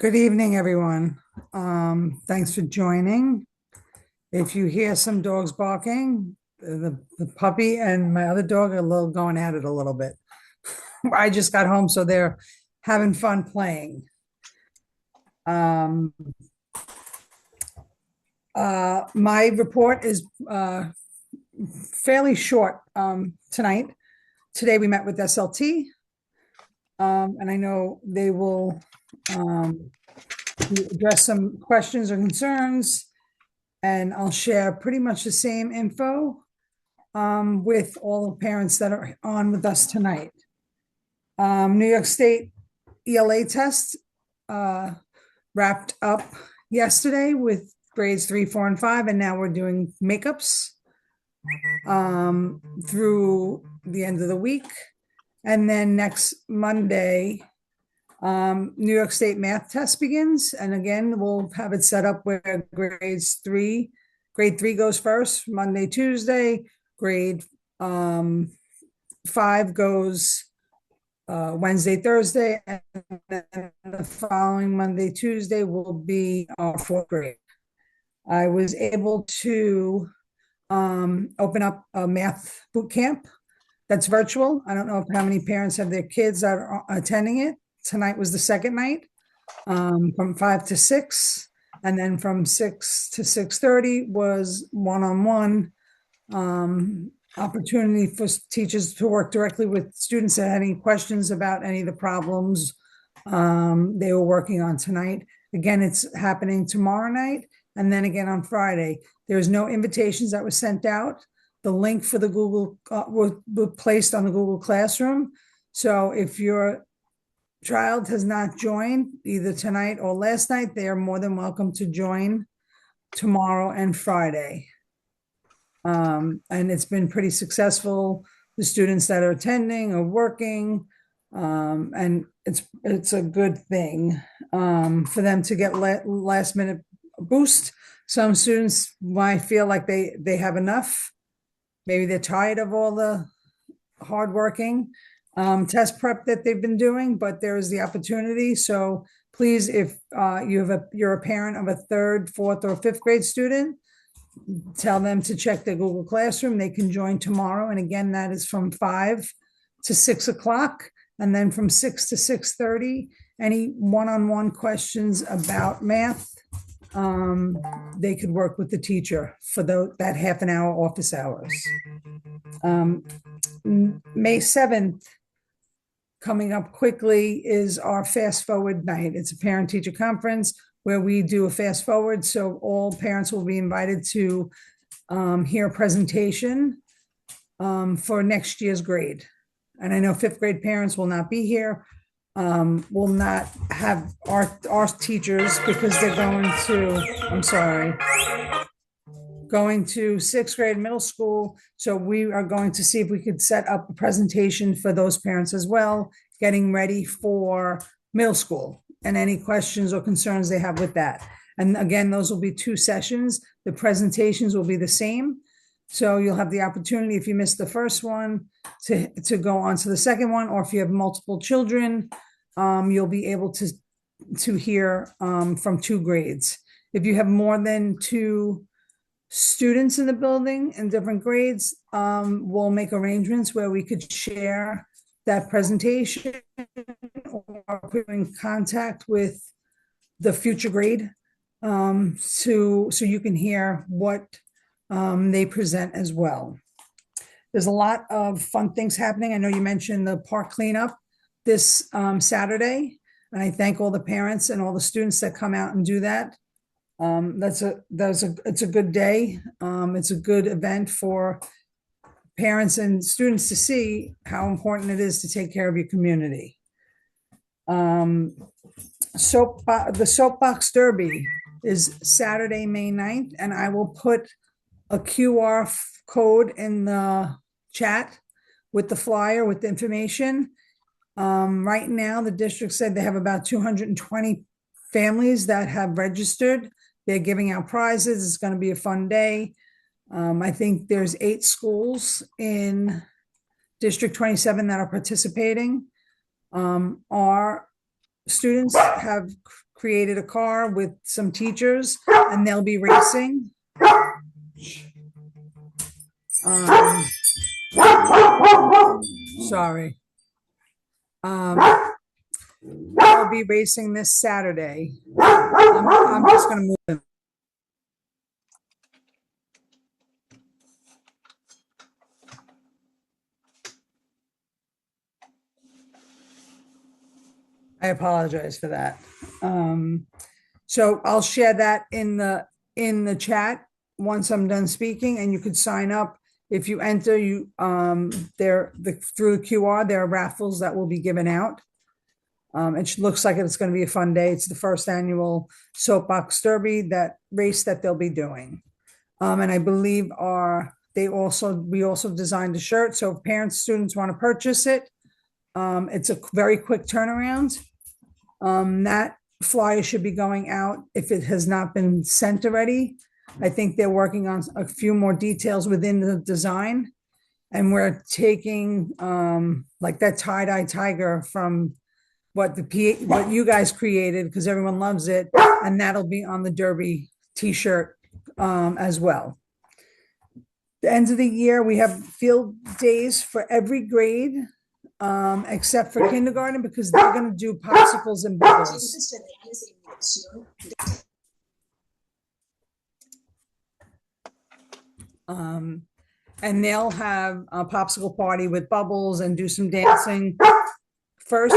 Good evening, everyone. Thanks for joining. If you hear some dogs barking, the puppy and my other dog are going at it a little bit. I just got home, so they're having fun playing. Um, my report is fairly short tonight. Today we met with SLT, and I know they will address some questions or concerns, and I'll share pretty much the same info with all the parents that are on with us tonight. New York State ELA test wrapped up yesterday with grades 3, 4, and 5, and now we're doing makeups through the end of the week. And then next Monday, New York State math test begins. And again, we'll have it set up where grade 3 goes first, Monday, Tuesday. Grade 5 goes Wednesday, Thursday, and then the following Monday, Tuesday will be our 4th grade. I was able to open up a math boot camp that's virtual. I don't know how many parents have their kids that are attending it. Tonight was the second night, from 5 to 6, and then from 6 to 6:30 was one-on-one opportunity for teachers to work directly with students that had any questions about any of the problems they were working on tonight. Again, it's happening tomorrow night, and then again on Friday. There's no invitations that were sent out. The link for the Google were placed on the Google Classroom. So if your child has not joined either tonight or last night, they are more than welcome to join tomorrow and Friday. And it's been pretty successful. The students that are attending are working, and it's a good thing for them to get last minute boost. Some students might feel like they have enough. Maybe they're tired of all the hard working test prep that they've been doing, but there is the opportunity. So please, if you're a parent of a 3rd, 4th, or 5th grade student, tell them to check their Google Classroom. They can join tomorrow. And again, that is from 5 to 6 o'clock. And then from 6 to 6:30, any one-on-one questions about math, they could work with the teacher for that half an hour office hours. May 7th, coming up quickly, is our fast forward night. It's a parent teacher conference where we do a fast forward. So all parents will be invited to hear a presentation for next year's grade. And I know 5th grade parents will not be here. Will not have our teachers because they're going to 6th grade middle school. So we are going to see if we could set up a presentation for those parents as well, getting ready for middle school and any questions or concerns they have with that. And again, those will be 2 sessions. The presentations will be the same. So you'll have the opportunity, if you missed the first one, to go on to the second one, or if you have multiple children, you'll be able to hear from 2 grades. If you have more than 2 students in the building in different grades, we'll make arrangements where we could share that presentation or put in contact with the future grade so you can hear what they present as well. There's a lot of fun things happening. I know you mentioned the park cleanup this Saturday, and I thank all the parents and all the students that come out and do that. It's a good day. It's a good event for parents and students to see how important it is to take care of your community. The Soapbox Derby is Saturday, May 9th, and I will put a QR code in the chat with the flyer with the information. Right now, the district said they have about 220 families that have registered. They're giving out prizes. It's going to be a fun day. I think there's 8 schools in District 27 that are participating. Our students have created a car with some teachers, and they'll be racing. Sorry. They'll be racing this Saturday. I'm just going to move them. I apologize for that. So I'll share that in the chat once I'm done speaking, and you could sign up. If you enter, through the QR, there are raffles that will be given out. It looks like it's going to be a fun day. It's the first annual soapbox derby, that race that they'll be doing. And I believe we also designed a shirt. So if parents, students want to purchase it, it's a very quick turnaround. That flyer should be going out if it has not been sent already. I think they're working on a few more details within the design. And we're taking like that tie-dye tiger from what you guys created, because everyone loves it, and that'll be on the Derby t-shirt as well. The end of the year, we have field days for every grade, except for kindergarten, because they're going to do popsicles and bubbles. And they'll have a popsicle party with bubbles and do some dancing. First,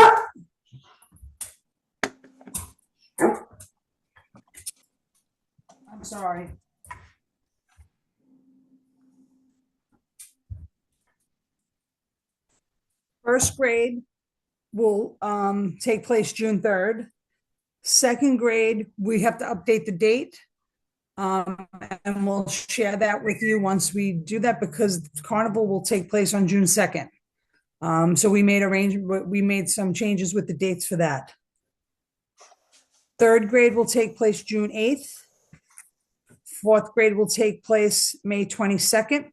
I'm sorry. First grade will take place June 3rd. Second grade, we have to update the date. And we'll share that with you once we do that, because Carnival will take place on June 2nd. So we made some changes with the dates for that. Third grade will take place June 8th. Fourth grade will take place May 22nd.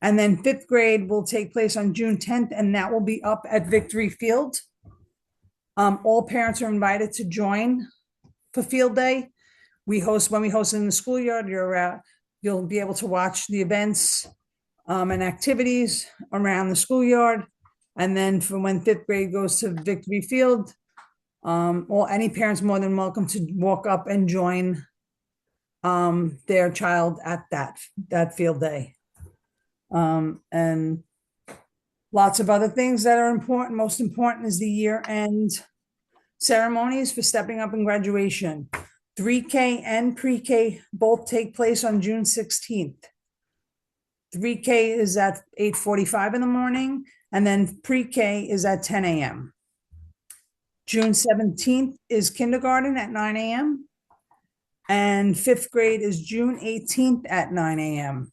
And then fifth grade will take place on June 10th, and that will be up at Victory Field. All parents are invited to join for field day. When we host in the schoolyard, you'll be able to watch the events and activities around the schoolyard. And then for when fifth grade goes to Victory Field, any parents more than welcome to walk up and join their child at that field day. And lots of other things that are important. Most important is the year-end ceremonies for stepping up and graduation. 3K and pre-K both take place on June 16th. 3K is at 8:45 in the morning, and then pre-K is at 10 a.m. June 17th is kindergarten at 9 a.m. And fifth grade is June 18th at 9 a.m.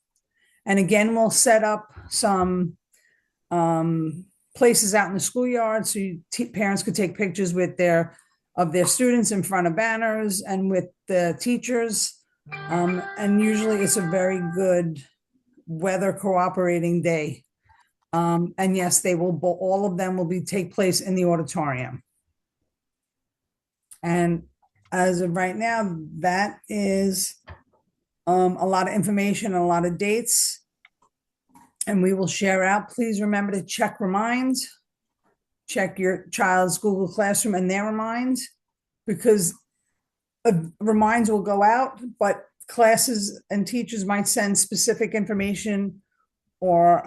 And again, we'll set up some places out in the schoolyard so parents could take pictures of their students in front of banners and with the teachers. And usually it's a very good weather cooperating day. And yes, all of them will take place in the auditorium. And as of right now, that is a lot of information, a lot of dates, and we will share out. Please remember to check reminds. Check your child's Google Classroom and their reminds, because reminds will go out, but classes and teachers might send specific information or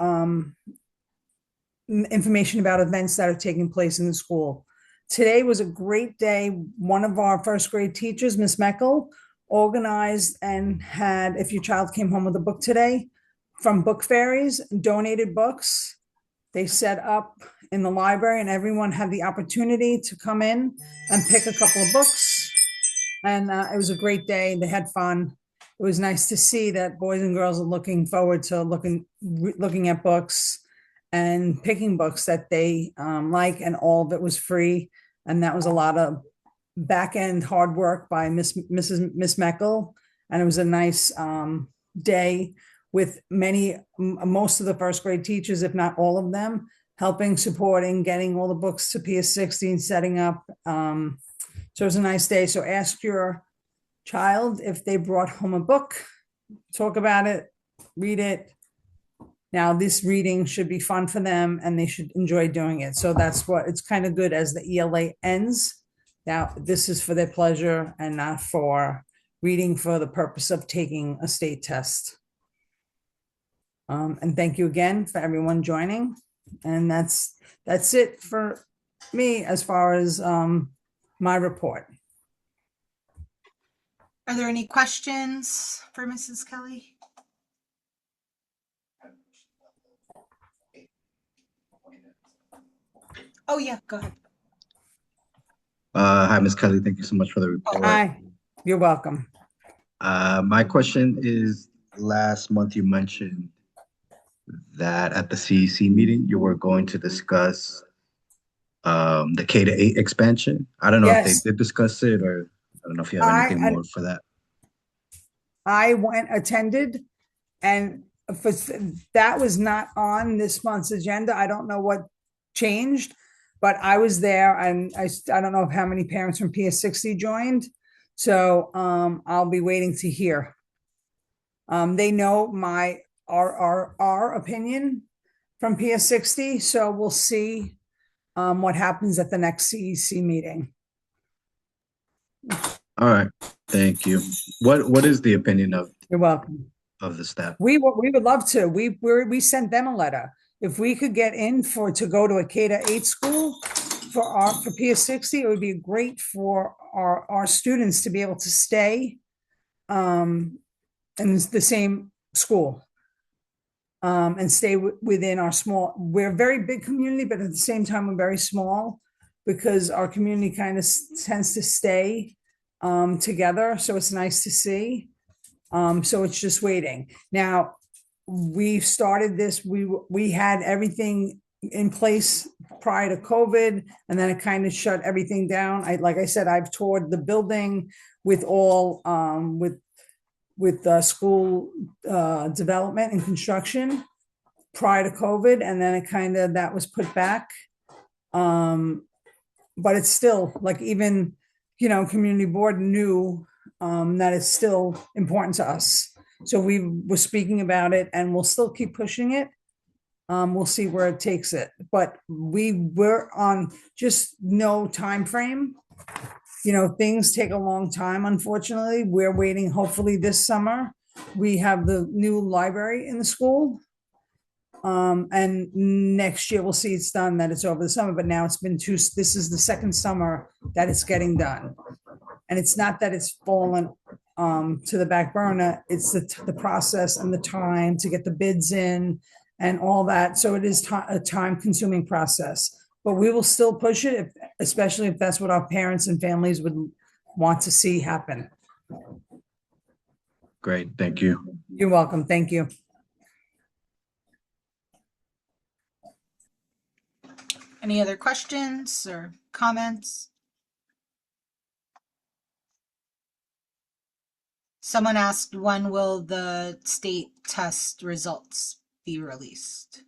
information about events that are taking place in the school. Today was a great day. One of our first grade teachers, Miss Meckel, organized and had, if your child came home with a book today, from book fairies, donated books. They set up in the library, and everyone had the opportunity to come in and pick a couple of books. And it was a great day. They had fun. It was nice to see that boys and girls are looking forward to looking at books and picking books that they like, and all of it was free. And that was a lot of back-end hard work by Miss Meckel. And it was a nice day with most of the first grade teachers, if not all of them, helping, supporting, getting all the books to PS60 and setting up. So it was a nice day. So ask your child if they brought home a book, talk about it, read it. Now, this reading should be fun for them and they should enjoy doing it. So that's what it's kind of good as the ELA ends. Now, this is for their pleasure and not for reading for the purpose of taking a state test. And thank you again for everyone joining. And that's it for me as far as my report. Are there any questions for Mrs. Kelly? Oh yeah, go ahead. Hi, Ms. Kelly. Thank you so much for the report. Hi, you're welcome. My question is, last month you mentioned that at the CEC meeting, you were going to discuss the K-8 expansion. I don't know if they Yes. did discuss it, or I don't know if you have anything more for that. I attended, and that was not on this month's agenda. I don't know what changed, but I was there, and I don't know how many parents from PS60 joined. So I'll be waiting to hear. They know our opinion from PS60, so we'll see what happens at the next CEC meeting. All right, thank you. What is the opinion of? You're welcome. Of the staff? We would love to. We sent them a letter. If we could get in to go to a K-8 school for PS60, it would be great for our students to be able to stay in the same school and stay within our small. We're a very big community, but at the same time, we're very small because our community kind of tends to stay together. So it's nice to see. So it's just waiting. Now, we've started this, we had everything in place prior to COVID, and then it kind of shut everything down. Like I said, I've toured the building with all, with school development and construction prior to COVID, and then it kind of, that was put back. But it's still, like, even, community board knew that it's still important to us. So we were speaking about it, and we'll still keep pushing it. We'll see where it takes it, but we're on just no time frame. Things take a long time, unfortunately. We're waiting, hopefully this summer. We have the new library in the school. And next year we'll see it's done, that it's over the summer, but now it's been this is the second summer that it's getting done. And it's not that it's fallen to the back burner, it's the process and the time to get the bids in and all that. So it is a time-consuming process, but we will still push it, especially if that's what our parents and families would want to see happen. Great, thank you. You're welcome, thank you. Any other questions or comments? Someone asked, when will the state test results be released?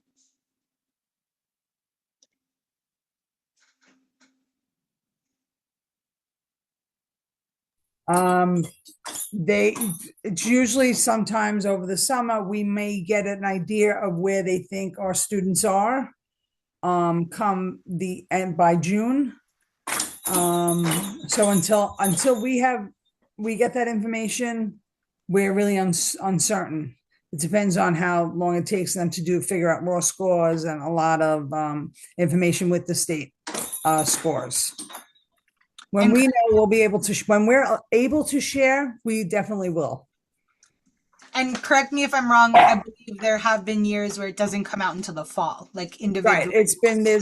It's usually sometimes over the summer, we may get an idea of where they think our students are come the end by June. So until we get that information, we're really uncertain. It depends on how long it takes them to figure out raw scores and a lot of information with the state scores. When we know, we'll be able to, when we're able to share, we definitely will. And correct me if I'm wrong, I believe there have been years where it doesn't come out until the fall, like individual. Right, there's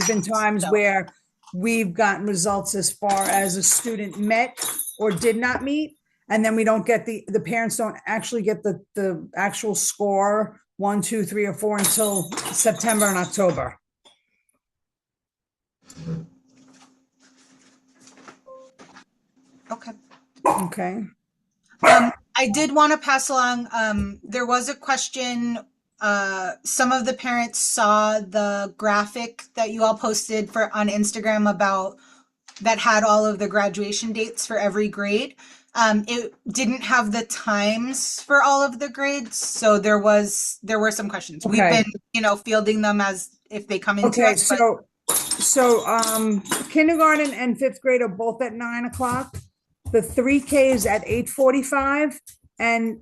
been times where we've gotten results as far as a student met or did not meet, and then we don't get the parents don't actually get the actual score 1, 2, 3, or 4 until September and October. Okay. I did want to pass along, there was a question, some of the parents saw the graphic that you all posted on Instagram about that had all of the graduation dates for every grade. It didn't have the times for all of the grades, so there were some questions. We've Okay. been, fielding them as if they come into Okay, us, but kindergarten and fifth grade are both at 9 o'clock. The 3K is at 8:45 and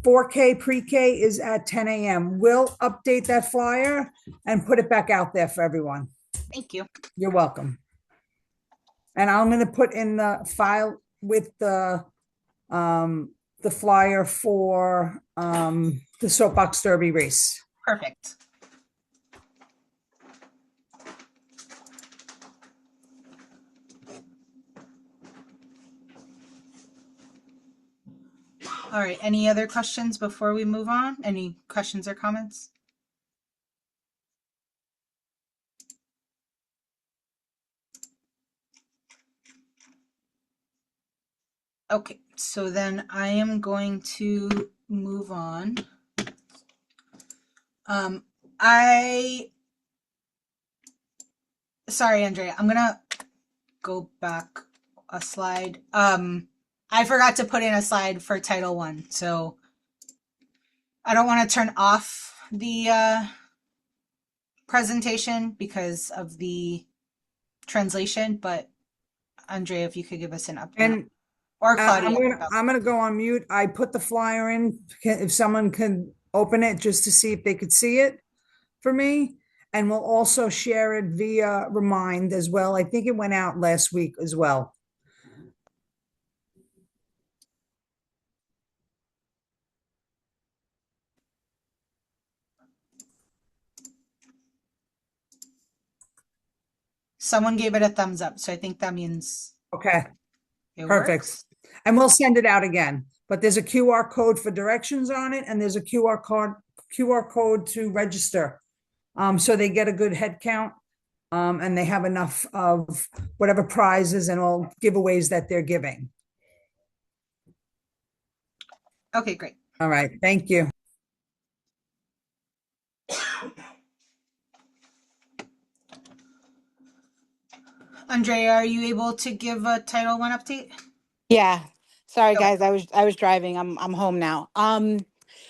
4K pre-K is at 10 a.m. We'll update that flyer and put it back out there for everyone. thank you. You're welcome. And I'm gonna put in the file with the flyer for the soapbox derby race. Perfect. All right, any other questions before we move on? Any questions or comments? Okay, so then I am going to move on. Sorry, Andrea, I'm gonna go back a slide. I forgot to put in a slide for Title One, so I don't want to turn off the presentation because of the translation, but Andrea, if you could give us an update. And Or Claudia. I'm gonna go on mute. I put the flyer in, if someone can open it just to see if they could see it for me. And we'll also share it via Remind as well. I think it went out last week as well. Someone gave it a thumbs up, so I think that means Okay, it perfect. works. And we'll send it out again. But there's a QR code for directions on it, and there's a QR code to register. So they get a good head count. And they have enough of whatever prizes and all giveaways that they're giving. Okay, great. All right, thank you. Andrea, are you able to give a Title One update? Yeah. Sorry Okay. guys, I was driving. I'm home now.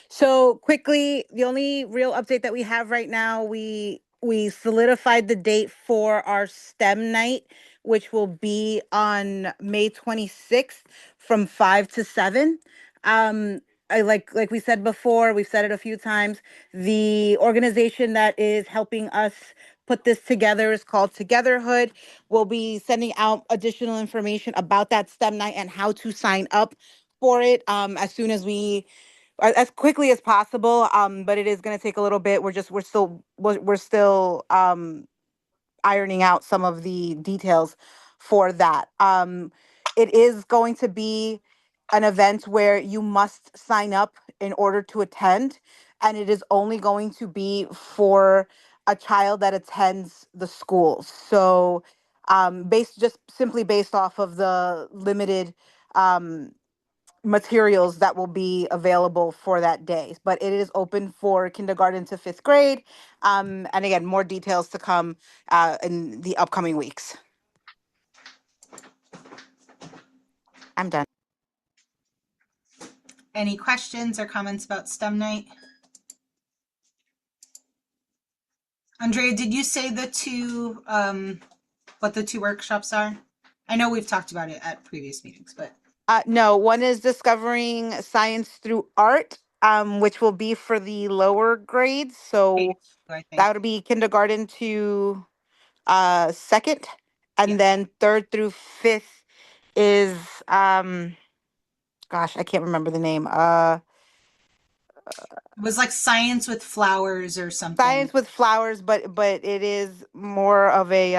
So quickly, the only real update that we have right now, we solidified the date for our STEM night, which will be on May 26th from 5 to 7. I like we said before, we've said it a few times. The organization that is helping us put this together is called Togetherhood. We'll be sending out additional information about that STEM night and how to sign up for it as soon as as quickly as possible. But it is going to take a little bit. We're still ironing out some of the details for that. It is going to be an event where you must sign up in order to attend, and it is only going to be for a child that attends the school. So, based off of the limited materials that will be available for that day. But it is open for kindergarten to fifth grade. And again, more details to come in the upcoming weeks. I'm done. Any questions or comments about STEM night? Andrea, did you say what the two workshops are? I know we've talked about it at previous meetings, but No, one is discovering science through art, which will be for the lower grades. So I think. that would be kindergarten to second, and Yeah. then third through fifth is gosh, I can't remember the name. It was like science with flowers or something. Science with flowers, but it is more of a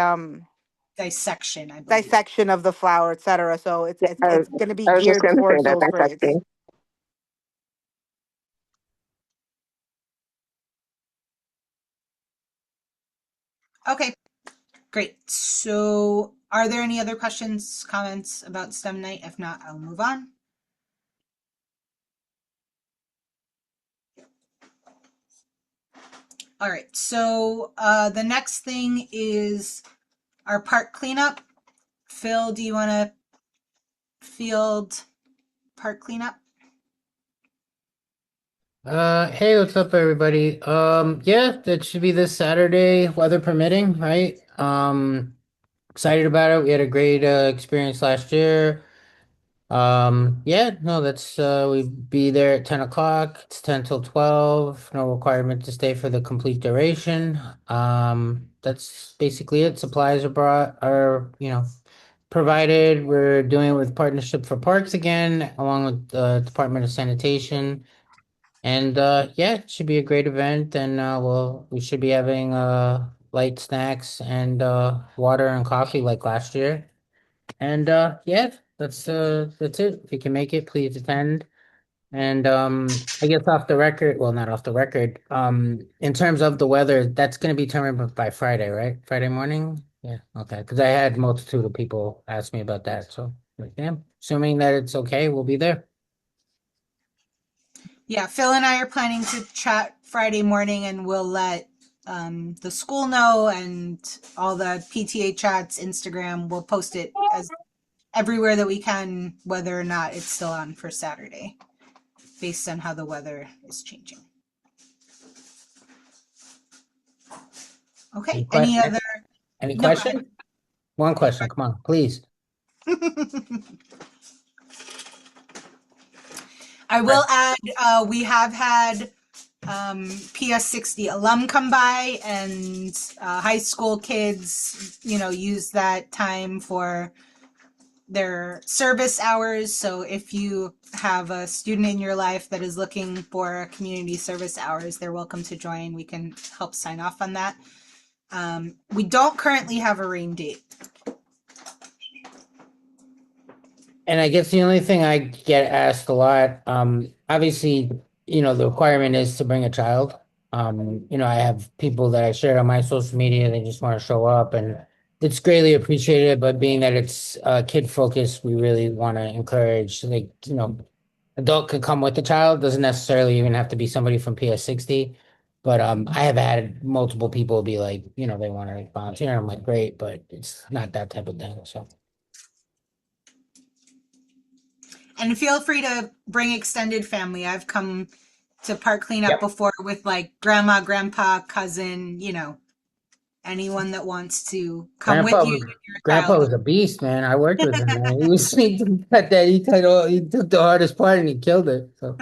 Dissection, I believe. dissection of the flower, etc. So it's going to be I was just geared going to say towards that those grades. dissecting. Okay, great. So are there any other questions, comments about STEM night? If not, I'll move on. All right, so the next thing is our park cleanup. Phil, do you want to field park cleanup? Hey, what's up, everybody? Yeah, that should be this Saturday, weather permitting, right? Excited about it. We had a great experience last year. Yeah, no, that's we'd be there at 10 o'clock. It's 10 till 12. No requirement to stay for the complete duration. That's basically it. Supplies are provided. We're doing it with Partnership for Parks again, along with the Department of Sanitation. And yeah, it should be a great event, and we should be having light snacks and water and coffee like last year. And yeah, that's it. If you can make it, please attend. And I guess off the record, well, not off the record, in terms of the weather, that's going to be determined by Friday, right? Friday morning? Yeah, okay. Because I had multitude of people ask me about that. So, yeah, assuming that it's okay, we'll be there. Yeah, Phil and I are planning to chat Friday morning, and we'll let the school know, and all the PTA chats, Instagram. We'll post it as everywhere that we can, whether or not it's still on for Saturday, based on how the weather is changing. Okay. Any other? Any No, go ahead. question? One question. Come on, please. I will add, we have had PS60 alum come by, and high school kids, use that time for their service hours. So if you have a student in your life that is looking for community service hours, they're welcome to join. We can help sign off on that. We don't currently have a rain date. And I guess the only thing I get asked a lot, obviously, the requirement is to bring a child. I have people that I share on my social media, they just want to show up, and it's greatly appreciated, but being that it's kid focused, we really want to encourage, like, adult could come with the child, doesn't necessarily even have to be somebody from PS60. But I have had multiple people be like, they want to volunteer. And I'm like, great, but it's not that type of thing. So And feel free to bring extended family. I've come to park cleanup before with like grandma, grandpa, cousin, anyone that wants to come with you and your Grandpa child. was a beast, man. I worked with him, man. He cut that. He took the hardest part and he killed it. So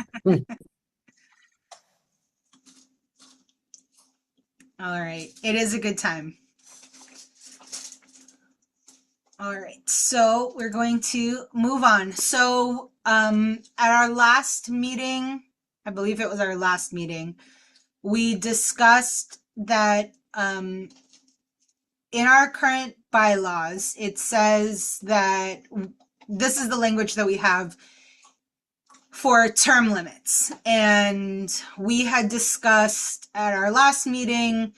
All right. It is a good time. All right. So we're going to move on. So at our last meeting, I believe it was our last meeting, we discussed that in our current bylaws, it says that this is the language that we have for term limits. And we had discussed at our last meeting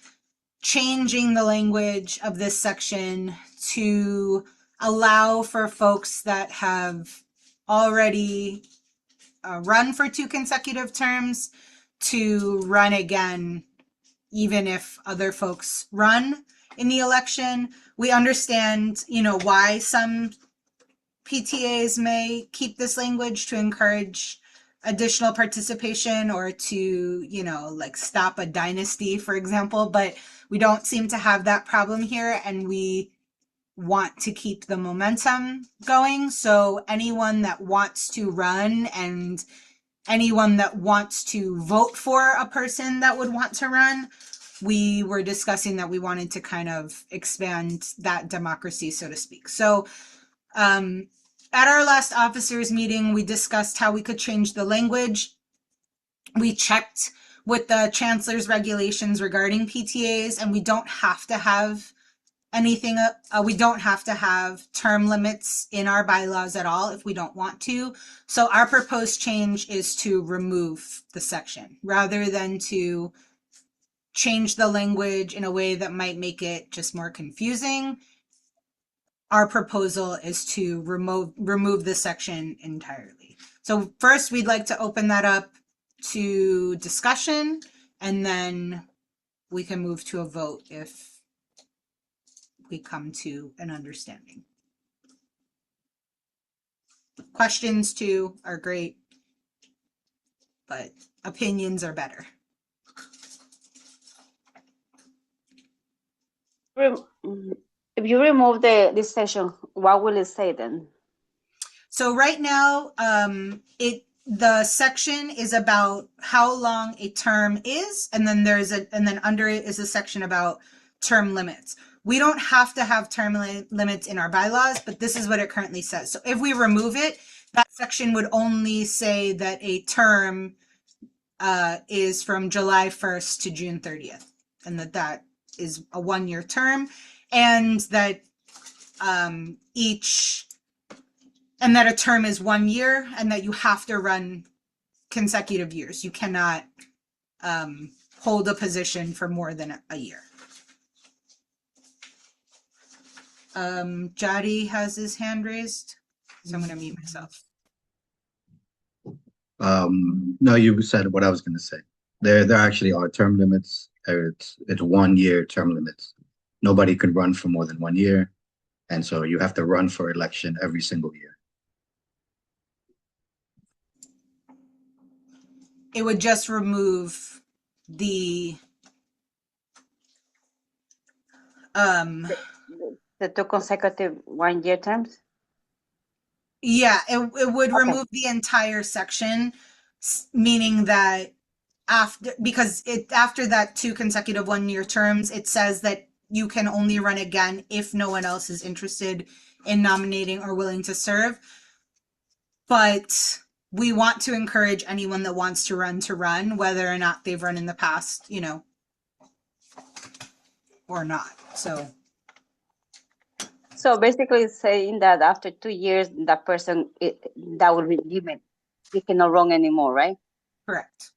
changing the language of this section to allow for folks that have already run for 2 consecutive terms to run again, even if other folks run in the election. We understand, why some PTAs may keep this language to encourage additional participation or to, like stop a dynasty, for example, but we don't seem to have that problem here, and we want to keep the momentum going. So anyone that wants to run and anyone that wants to vote for a person that would want to run, we were discussing that we wanted to kind of expand that democracy, so to speak. So at our last officers meeting, we discussed how we could change the language. We checked with the chancellor's regulations regarding PTAs, and we don't have to have anything. We don't have to have term limits in our bylaws at all if we don't want to. So our proposed change is to remove the section rather than to change the language in a way that might make it just more confusing. Our proposal is to remove this section entirely. So first, we'd like to open that up to discussion, and then we can move to a vote if we come to an understanding. Questions too are great, but opinions are better. If you remove this section, what will it say then? So right now, the section is about how long a term is, and then and then under it is a section about term limits. We don't have to have term limits in our bylaws, but this is what it currently says. So if we remove it, that section would only say that a term is from July 1st to June 30th, and that is a 1-year term, and that and that a term is 1 year, and that you have to run consecutive years. You cannot hold a position for more than a year. Jody has his hand raised, so I'm going to mute myself. No, you said what I was going to say. There actually are term limits. It's 1 year term limits. Nobody could run for more than 1 year, and so you have to run for election every single year. It would just remove the 2 consecutive 1-year terms? Yeah, it would remove the entire section, meaning that after that 2 consecutive 1-year terms, it says that you can only run again if no one else is interested in nominating or willing to serve. But we want to encourage anyone that wants to run, whether or not they've run in the past, or not. So basically it's saying that after 2 years, that person, that will be limit. You cannot run anymore, right? Correct.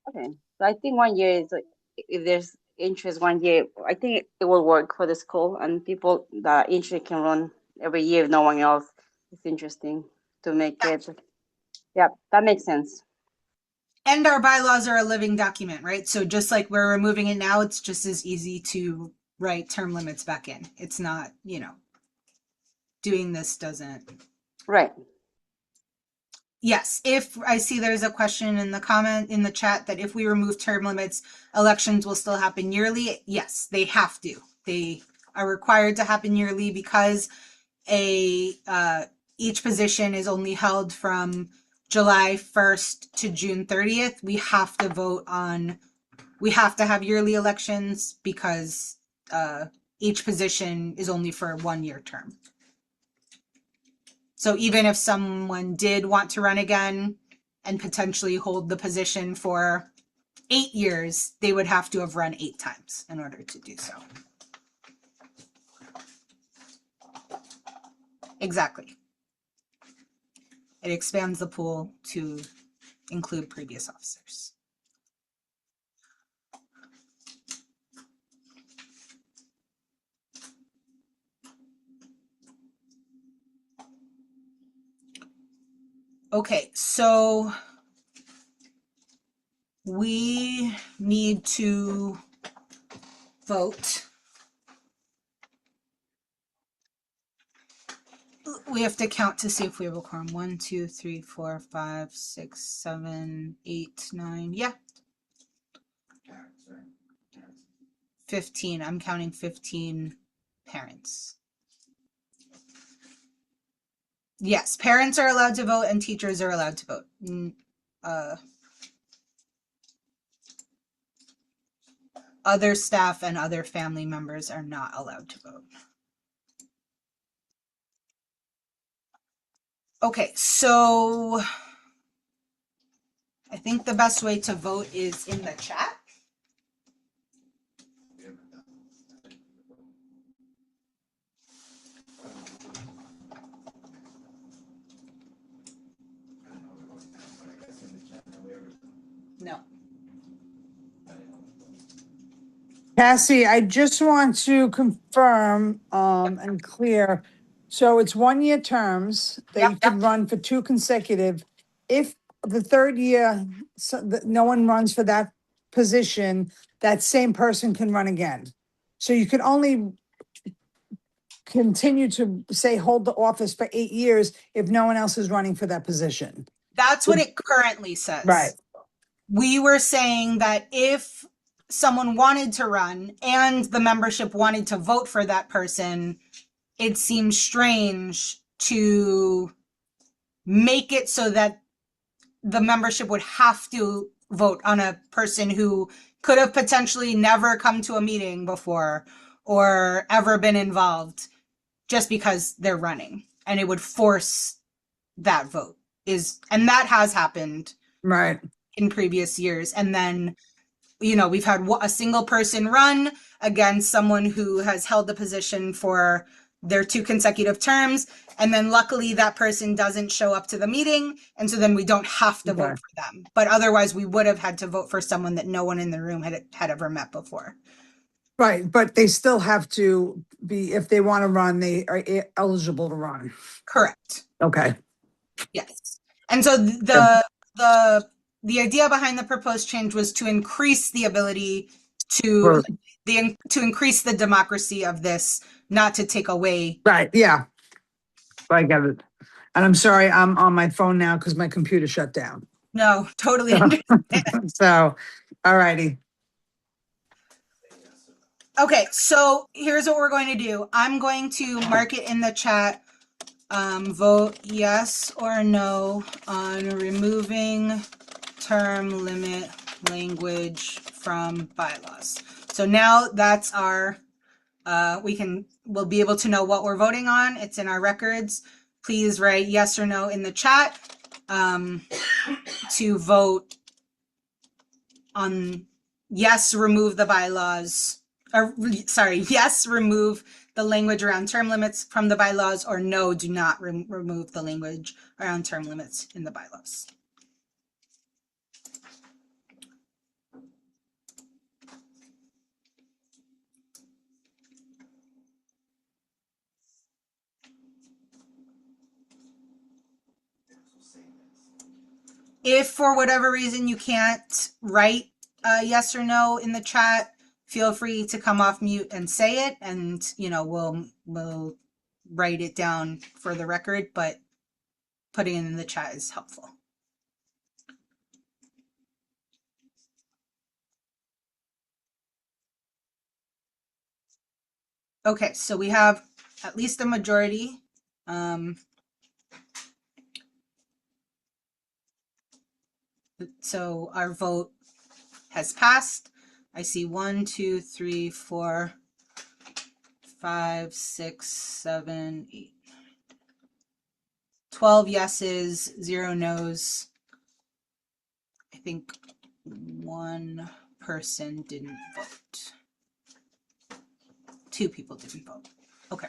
Okay. So I think 1 year is, if there's interest 1 year, I think it will work for the school, and people that interest can run every year if no one else is interesting to make it. Yeah, that makes sense. And our bylaws are a living document, right? So just like we're removing it now, it's just as easy to write term limits back in. It's not, doing this doesn't. Right. Yes, if I see there's a question in the chat that if we remove term limits, elections will still happen yearly. Yes, they have to. They are required to happen yearly because each position is only held from July 1st to June 30th. We have to have yearly elections because each position is only for a 1-year term. So even if someone did want to run again and potentially hold the position for 8 years, they would have to have run 8 times in order to do so. Exactly. It expands the pool to include previous officers. Okay, so we need to vote. We have to count to see if we have a quorum. 1, 2, 3, 4, 5, 6, 7, 8, 9. Yeah. 15. I'm counting 15 parents. Yes, parents are allowed to vote and teachers are allowed to vote. Other staff and other family members are not allowed to vote. Okay, so I think the best way to vote is in the chat. No. Cassie, I just want to confirm and clear. So it's 1-year terms that you can run for 2 consecutive. If the 3rd year, no one runs for that position, that same person can run again. So you can only continue to say hold the office for 8 years if no one else is running for that position. That's what it currently says. Right. We were saying that if someone wanted to run and the membership wanted to vote for that person, it seems strange to make it so that the membership would have to vote on a person who could have potentially never come to a meeting before or ever been involved just because they're running, and it would force that vote. And that has happened Right. in previous years. And then, you know, we've had a single person run against someone who has held the position for their 2 consecutive terms. And then luckily that person doesn't show up to the meeting. And so then we don't have to vote for them. But otherwise we would have had to vote for someone that no one in the room had ever met before. Right, but they still have to be, if they want to run, they are eligible to run. Correct. Okay. Yes. And so the idea behind the proposed change was to increase the ability to increase the democracy of this, not to take away. Right, yeah. I get it. And I'm sorry, I'm on my phone now because my computer shut down. No, totally understand. So, all righty. Okay, so here's what we're going to do. I'm going to mark it in the chat. Vote yes or no on removing term limit language from bylaws. So now that's our, we'll be able to know what we're voting on. It's in our records. Please write yes or no in the chat to vote on yes, remove the bylaws, or sorry, yes, remove the language around term limits from the bylaws, or no, do not remove the language around term limits in the bylaws. If for whatever reason you can't write yes or no in the chat, feel free to come off mute and say it, and you know we'll write it down for the record, but putting it in the chat is helpful. Okay, so we have at least a majority. So our vote has passed. I see 1, 2, 3, 4, 5, 6, 7, 8, 12 yeses, 0 nos. I think 1 person didn't vote. 2 people didn't vote. Okay.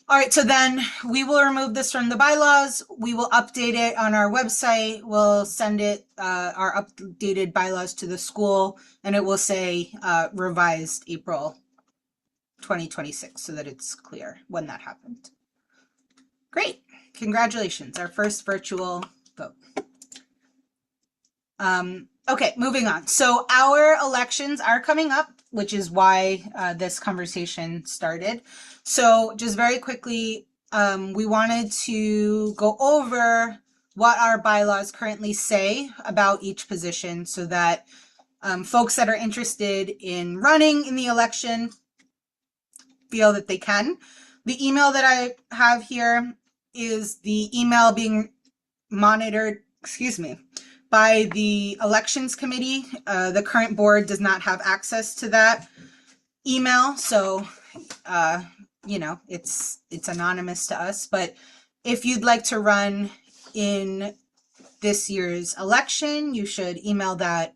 All right, so then we will remove this from the bylaws. We will update it on our website. We'll send it, our updated bylaws to the school, and it will say revised April 2026 so that it's clear when that happened. Great. Congratulations, our first virtual vote. Okay, moving on. So our elections are coming up, which is why this conversation started. So just very quickly, we wanted to go over what our bylaws currently say about each position so that folks that are interested in running in the election feel that they can. The email that I have here is the email being monitored, by the elections committee. The current board does not have access to that email, so you know, it's anonymous to us. But if you'd like to run in this year's election, you should email that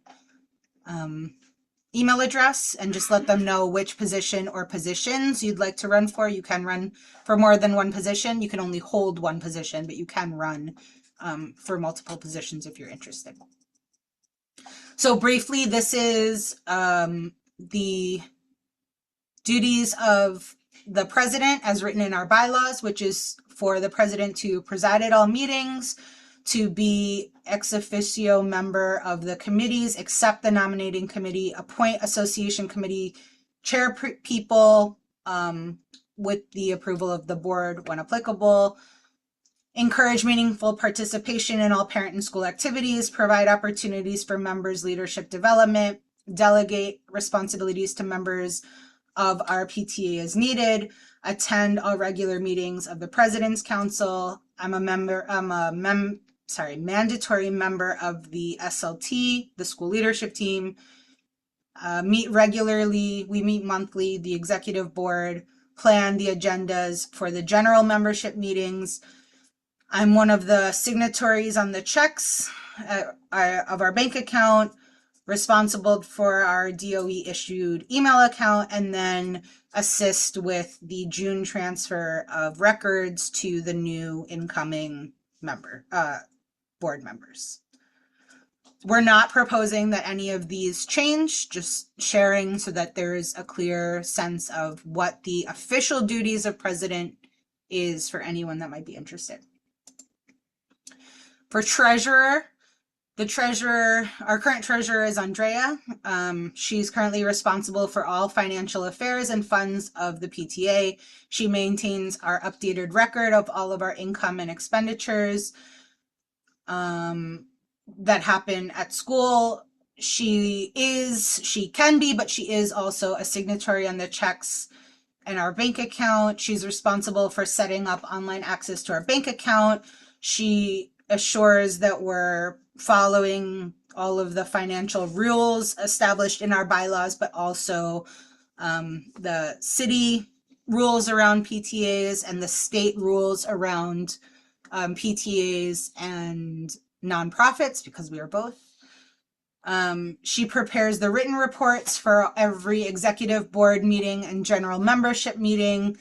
email address and just let them know which position or positions you'd like to run for. You can run for more than one position. You can only hold one position, but you can run for multiple positions if you're interested. So briefly, this is the duties of the president as written in our bylaws, which is for the president to preside at all meetings, to be ex officio member of the committees, accept the nominating committee, appoint association committee chair people, with the approval of the board when applicable. Encourage meaningful participation in all parent and school activities, provide opportunities for members' leadership development, delegate responsibilities to members of our PTA as needed, attend all regular meetings of the President's Council. I'm a mandatory member of the SLT, the school leadership team. Meet regularly, we meet monthly, the executive board, plan the agendas for the general membership meetings. I'm one of the signatories on the checks of our bank account, responsible for our DOE issued email account, and then assist with the June transfer of records to the new incoming board members. We're not proposing that any of these change, just sharing so that there is a clear sense of what the official duties of president is for anyone that might be interested. For treasurer, our current treasurer is Andrea. She's currently responsible for all financial affairs and funds of the PTA. She maintains our updated record of all of our income and expenditures that happen at school. She can be, but she is also a signatory on the checks in our bank account. She's responsible for setting up online access to our bank account. She assures that we're following all of the financial rules established in our bylaws, but also the city rules around PTAs and the state rules around PTAs and nonprofits, because we are both. She prepares the written reports for every executive board meeting and general membership meeting.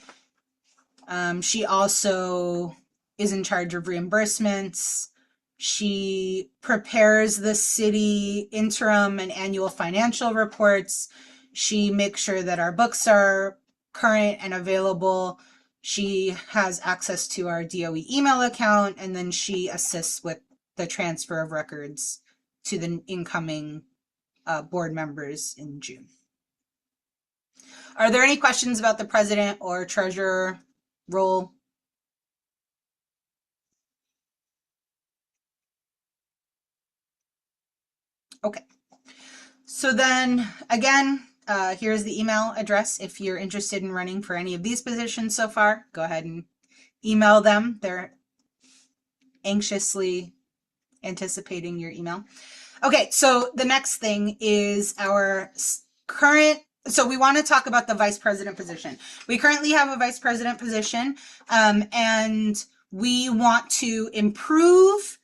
She also is in charge of reimbursements. She prepares the city interim and annual financial reports. She makes sure that our books are current and available. She has access to our DOE email account, and then she assists with the transfer of records to the incoming board members in June. Are there any questions about the president or treasurer role? Okay. So then again, here's the email address. If you're interested in running for any of these positions so far, go ahead and email them. They're anxiously anticipating your email. Okay, so the next thing is our current, so we want to talk about the vice president position. We currently have a vice president position, and we want to improve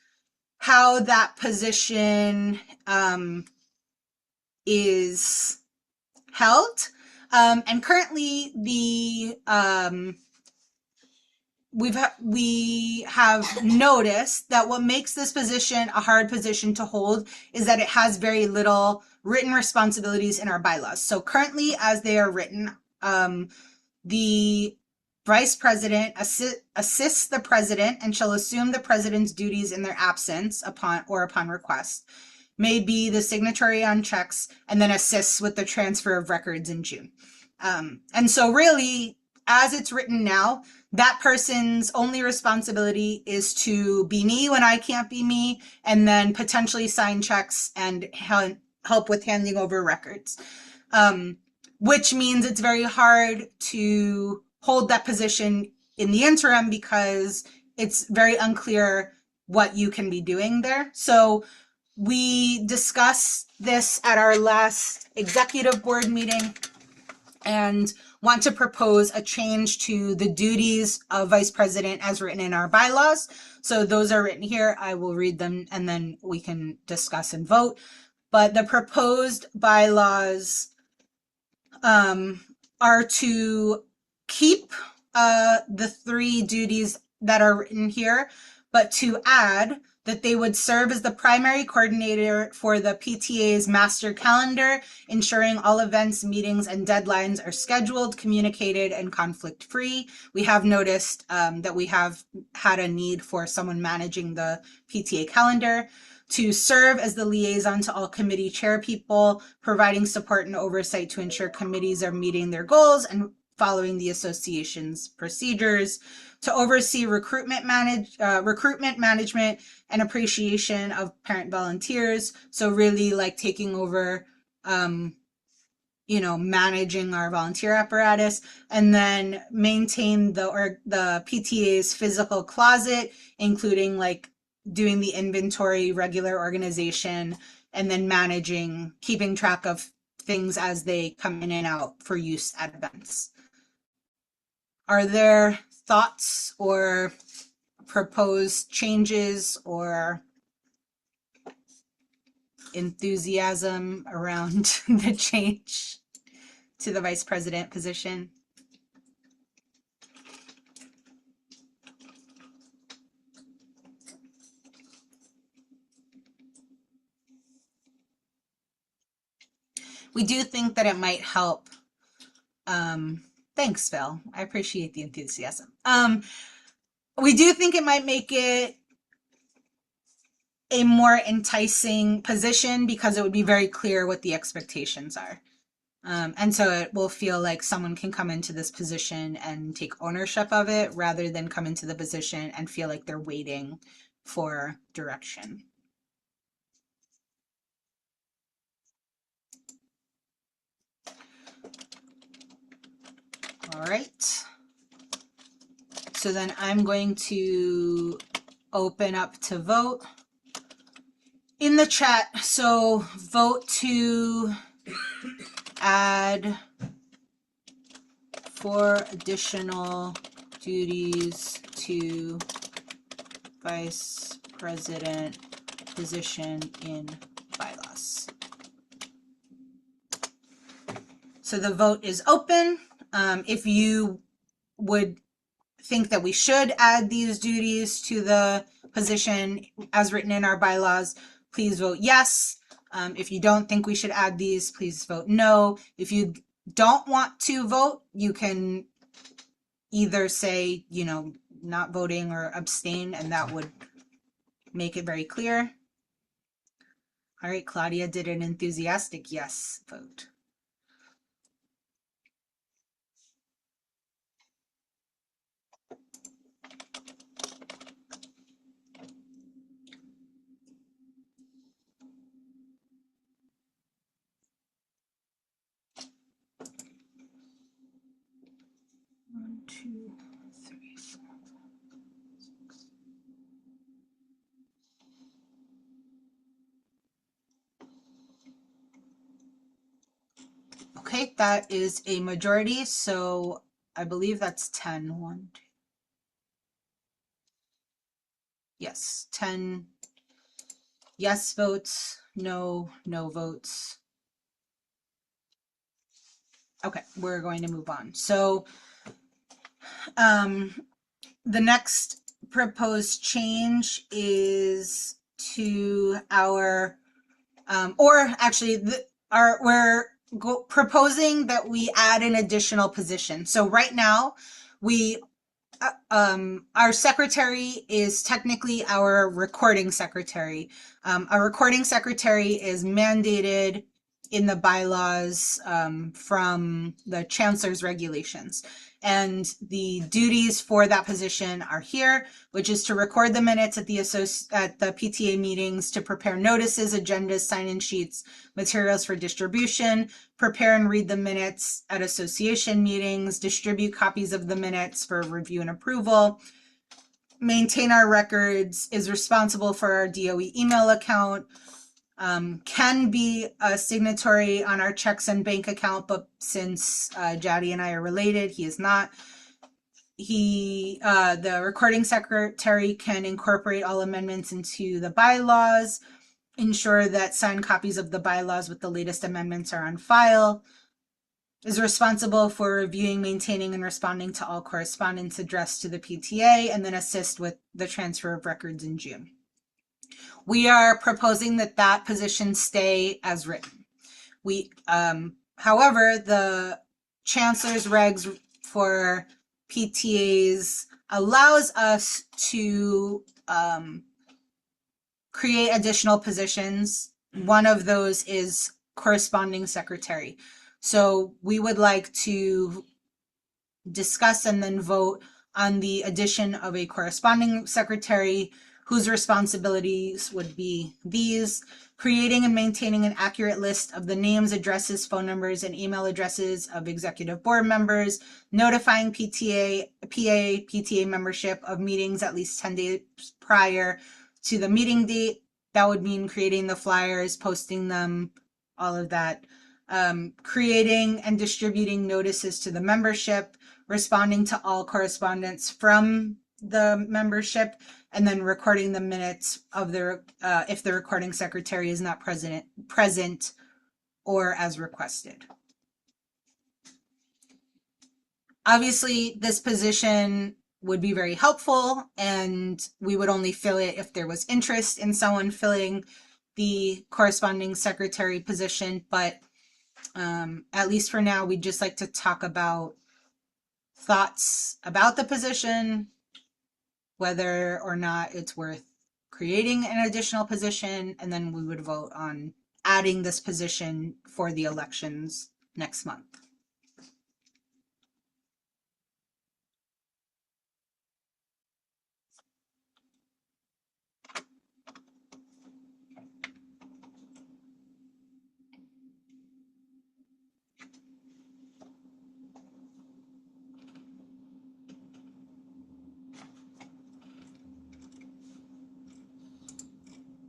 how that position is held. And currently we have noticed that what makes this position a hard position to hold is that it has very little written responsibilities in our bylaws. So currently, as they are written, the vice president assists the president and shall assume the president's duties in their absence upon request, may be the signatory on checks, and then assists with the transfer of records in June. And so really, as it's written now, that person's only responsibility is to be me when I can't be me, and then potentially sign checks and help with handing over records. Which means it's very hard to hold that position in the interim because it's very unclear what you can be doing there. So we discussed this at our last executive board meeting and want to propose a change to the duties of vice president as written in our bylaws. So those are written here. I will read them and then we can discuss and vote. But the proposed bylaws are to keep the 3 duties that are written here, but to add that they would serve as the primary coordinator for the PTA's master calendar, ensuring all events, meetings, and deadlines are scheduled, communicated, and conflict-free. We have noticed that we have had a need for someone managing the PTA calendar, to serve as the liaison to all committee chair people, providing support and oversight to ensure committees are meeting their goals and following the association's procedures, to oversee recruitment management and appreciation of parent volunteers. So really like taking over, managing our volunteer apparatus, and then maintain the PTA's physical closet, including like doing the inventory, regular organization, and then keeping track of things as they come in and out for use at events. Are there thoughts or proposed changes or enthusiasm around the change to the vice president position? We do think that it might help. Thanks, Phil. I appreciate the enthusiasm. We do think it might make it a more enticing position because it would be very clear what the expectations are. And so it will feel like someone can come into this position and take ownership of it rather than come into the position and feel like they're waiting for direction. All right. So then I'm going to open up to vote in the chat. So vote to add 4 additional duties to vice president position in bylaws. So the vote is open. If you would think that we should add these duties to the position as written in our bylaws, please vote yes. If you don't think we should add these, please vote no. If you don't want to vote, you can either say, not voting or abstain, and that would make it very clear. All right, Claudia did an enthusiastic yes vote. One, two, three, four, 6. Okay, that is a majority, so I believe that's 10. 1, 2. Yes, 10 yes votes, no votes. Okay, we're going to move on. So the next proposed change is to our, we're proposing that we add an additional position. So right now, our secretary is technically our recording secretary. Our recording secretary is mandated in the bylaws from the chancellor's regulations. And the duties for that position are here, which is to record the minutes at the PTA meetings, to prepare notices, agendas, sign-in sheets, materials for distribution, prepare and read the minutes at association meetings, distribute copies of the minutes for review and approval, maintain our records, is responsible for our DOE email account, can be a signatory on our checks and bank account, but since Jaddy and I are related, he is not. The recording secretary can incorporate all amendments into the bylaws, ensure that signed copies of the bylaws with the latest amendments are on file, is responsible for reviewing, maintaining, and responding to all correspondence addressed to the PTA, and then assist with the transfer of records in June. We are proposing that position stay as written. However, the chancellor's regs for PTAs allows us to create additional positions. One of those is corresponding secretary. So we would like to discuss and then vote on the addition of a corresponding secretary whose responsibilities would be these: creating and maintaining an accurate list of the names, addresses, phone numbers, and email addresses of executive board members, notifying PTA membership of meetings at least 10 days prior to the meeting date. That would mean creating the flyers, posting them, all of that. Creating and distributing notices to the membership, responding to all correspondence from the membership, and then recording the minutes of the if the recording secretary is not present or as requested. Obviously, this position would be very helpful, and we would only fill it if there was interest in someone filling the corresponding secretary position. But at least for now, we'd just like to talk about thoughts about the position, whether or not it's worth creating an additional position, and then we would vote on adding this position for the elections next month.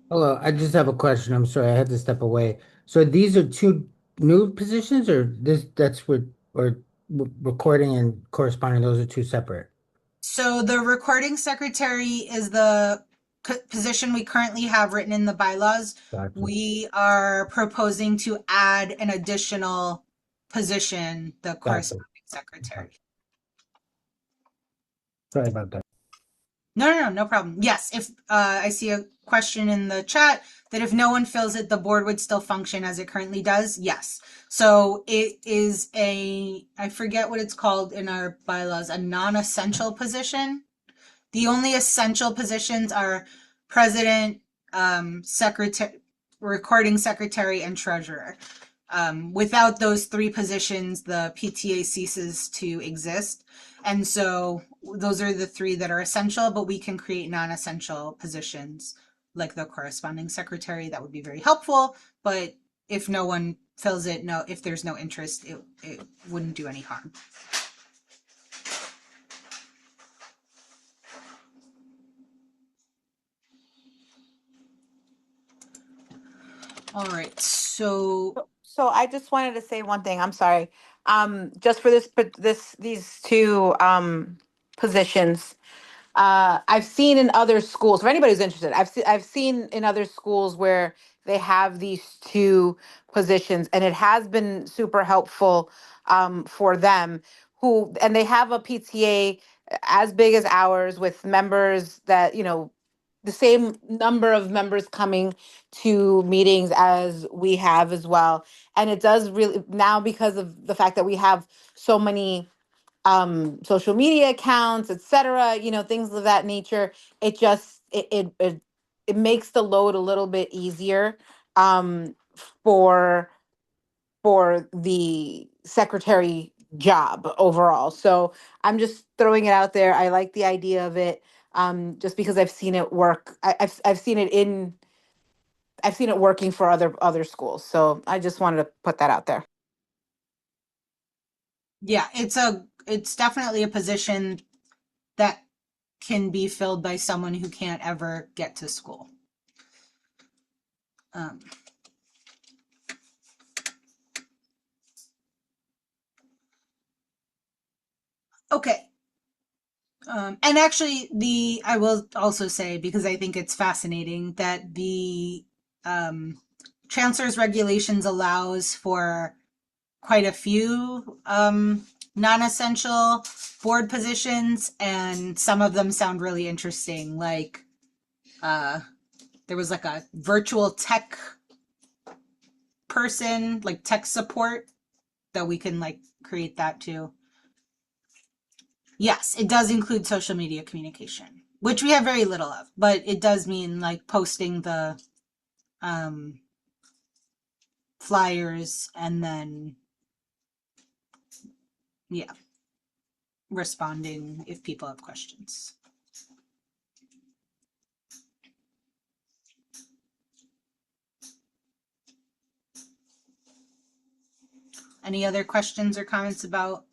Hello, I just have a question. I'm sorry, I had to step away. So these are two new positions, or this that's what or recording and corresponding, those are two separate. So the recording secretary is the position we currently have written in the bylaws. Gotcha. We are proposing to add an additional position, the corresponding secretary. Sorry about that. No problem. Yes, if I see a question in the chat that if no one fills it, the board would still function as it currently does. Yes. So it is I forget what it's called in our bylaws, a non-essential position. The only essential positions are president, secretary, recording secretary, and treasurer. Without those three positions, the PTA ceases to exist. And so those are the three that are essential, but we can create non-essential positions like the corresponding secretary. That would be very helpful. But if no one fills it, if there's no interest, it wouldn't do any harm. All right, so I just wanted to say one thing. I'm sorry. Just for these two positions. I've seen in other schools, for anybody who's interested, I've seen in other schools where they have these two positions, and it has been super helpful for them and they have a PTA as big as ours with members that, the same number of members coming to meetings as we have as well. And it does really now, because of the fact that we have so many social media accounts, etc., things of that nature, it just it makes the load a little bit easier um for the secretary job overall. So I'm just throwing it out there. I like the idea of it, just because I've seen it work. I've seen it working for other schools. So I just wanted to put that out there. yeah, it's definitely a position that can be filled by someone who can't ever get to school. Okay. And actually, I will also say, because I think it's fascinating, that the chancellor's regulations allows for quite a few non-essential board positions, and some of them sound really interesting. Like there was like a virtual tech person, like tech support, that we can like create that too. Yes, it does include social media communication, which we have very little of, but it does mean like posting the flyers, and then yeah. responding if people have questions. Any other questions or comments about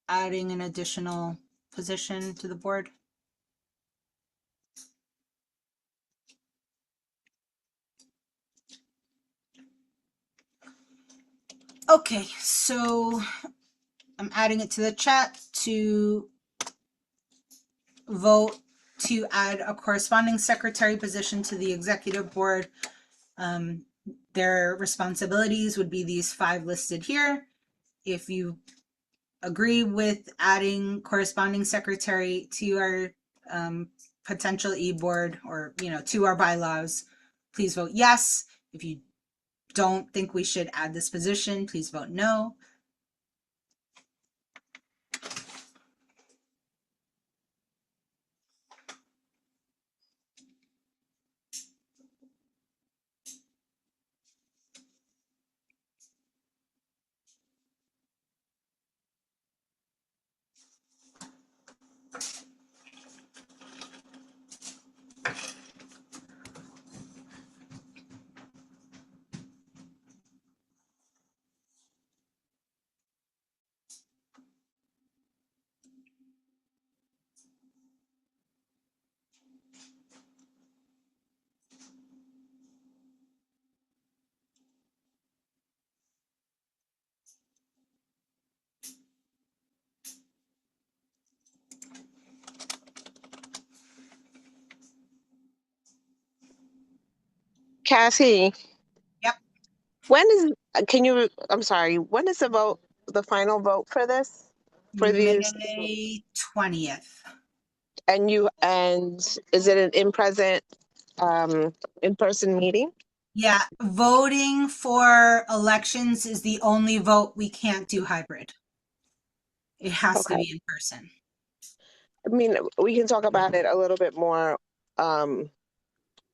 adding an additional position to the board? Okay, so I'm adding it to the chat to vote to add a corresponding secretary position to the executive board. Their responsibilities would be these 5 listed here. If you agree with adding corresponding secretary to our potential e-board, or, you know, to our bylaws, please vote yes. If you don't think we should add this position, please vote no. Cassie, Yep. when is, I'm sorry, when is the final vote for this? For these, May 20th. and is it an in-person meeting? Yeah, voting for elections is the only vote we can't do hybrid. It has to Okay. be in person. I mean, we can talk about it a little bit more,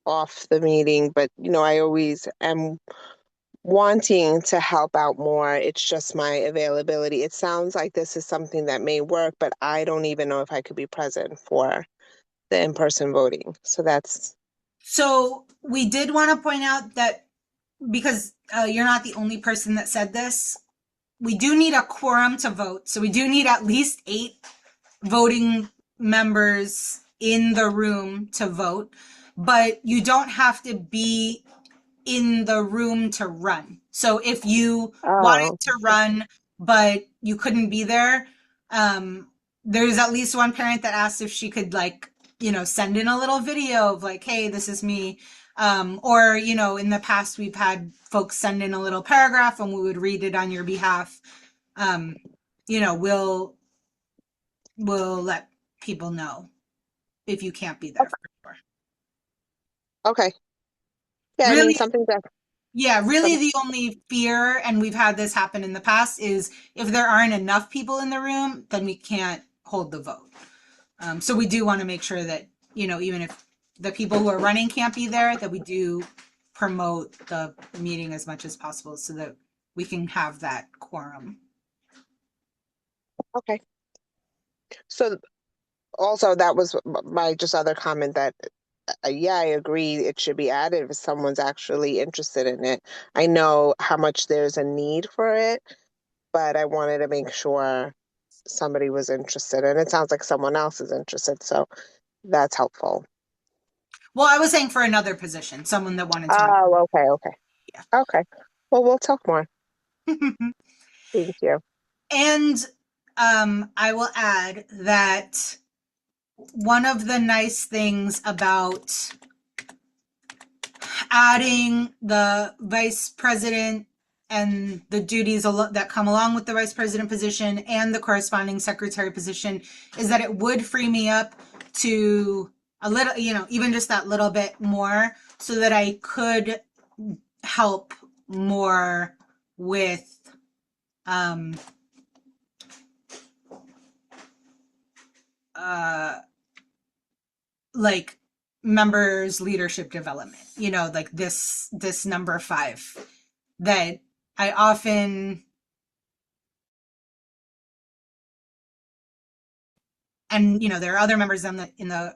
off the meeting, but I always am wanting to help out more. It's just my availability. It sounds like this is something that may work, but I don't even know if I could be present for the in-person voting. So that's So we did want to point out that because you're not the only person that said this, we do need a quorum to vote. So we do need at least 8 voting members in the room to vote, but you don't have to be in the room to run. So if you wanted oh, to run, but you couldn't be there, there's at least one parent that asked if she could, like, you know, send in a little video of like, hey, this is me. Or, you know, in the past, we've had folks send in a little paragraph and we would read it on your behalf. You know, we'll let people know if you can't be there for sure. okay. Yeah, I mean Really, something that yeah, really some the only fear, and we've had this happen in the past, is if there aren't enough people in the room, then we can't hold the vote. So we do want to make sure that, you know, even if the people who are running can't be there, that we do promote the meeting as much as possible so that we can have that quorum. okay. So also that was my just other comment that yeah, I agree it should be added if someone's actually interested in it. I know how much there's a need for it, but I wanted to make sure somebody was interested, and it sounds like someone else is interested, so that's helpful. Well, I was saying for another position, someone that wanted to run. Oh, okay. Yeah. Okay. Well, we'll talk more. Thank you. And I will add that one of the nice things about adding the vice president and the duties that come along with the vice president position and the corresponding secretary position is that it would free me up to a little, you know, even just that little bit more, so that I could help more with like members leadership development, you know, like this number 5 that I often and there are other members in the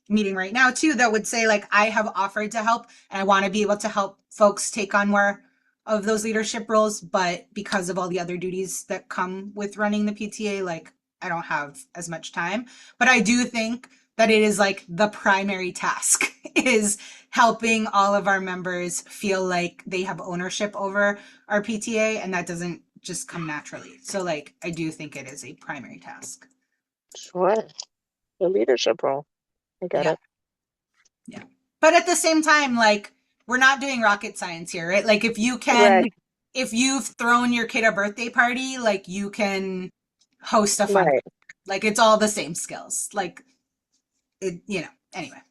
meeting right now too that would say, like, I have offered to help and I want to be able to help folks take on more of those leadership roles, but because of all the other duties that come with running the PTA, like, I don't have as much time. But I do think that it is like the primary task is helping all of our members feel like they have ownership over our PTA, and that doesn't just come naturally. So, like, I do think it is a primary task. Sure. The leadership role. I get Yeah. it. Yeah. But at the same time, like, we're not doing rocket science here, right? Like, if you've thrown your kid a birthday party, like, you can host a fun, Right. like, it's all the same skills. Like, anyway.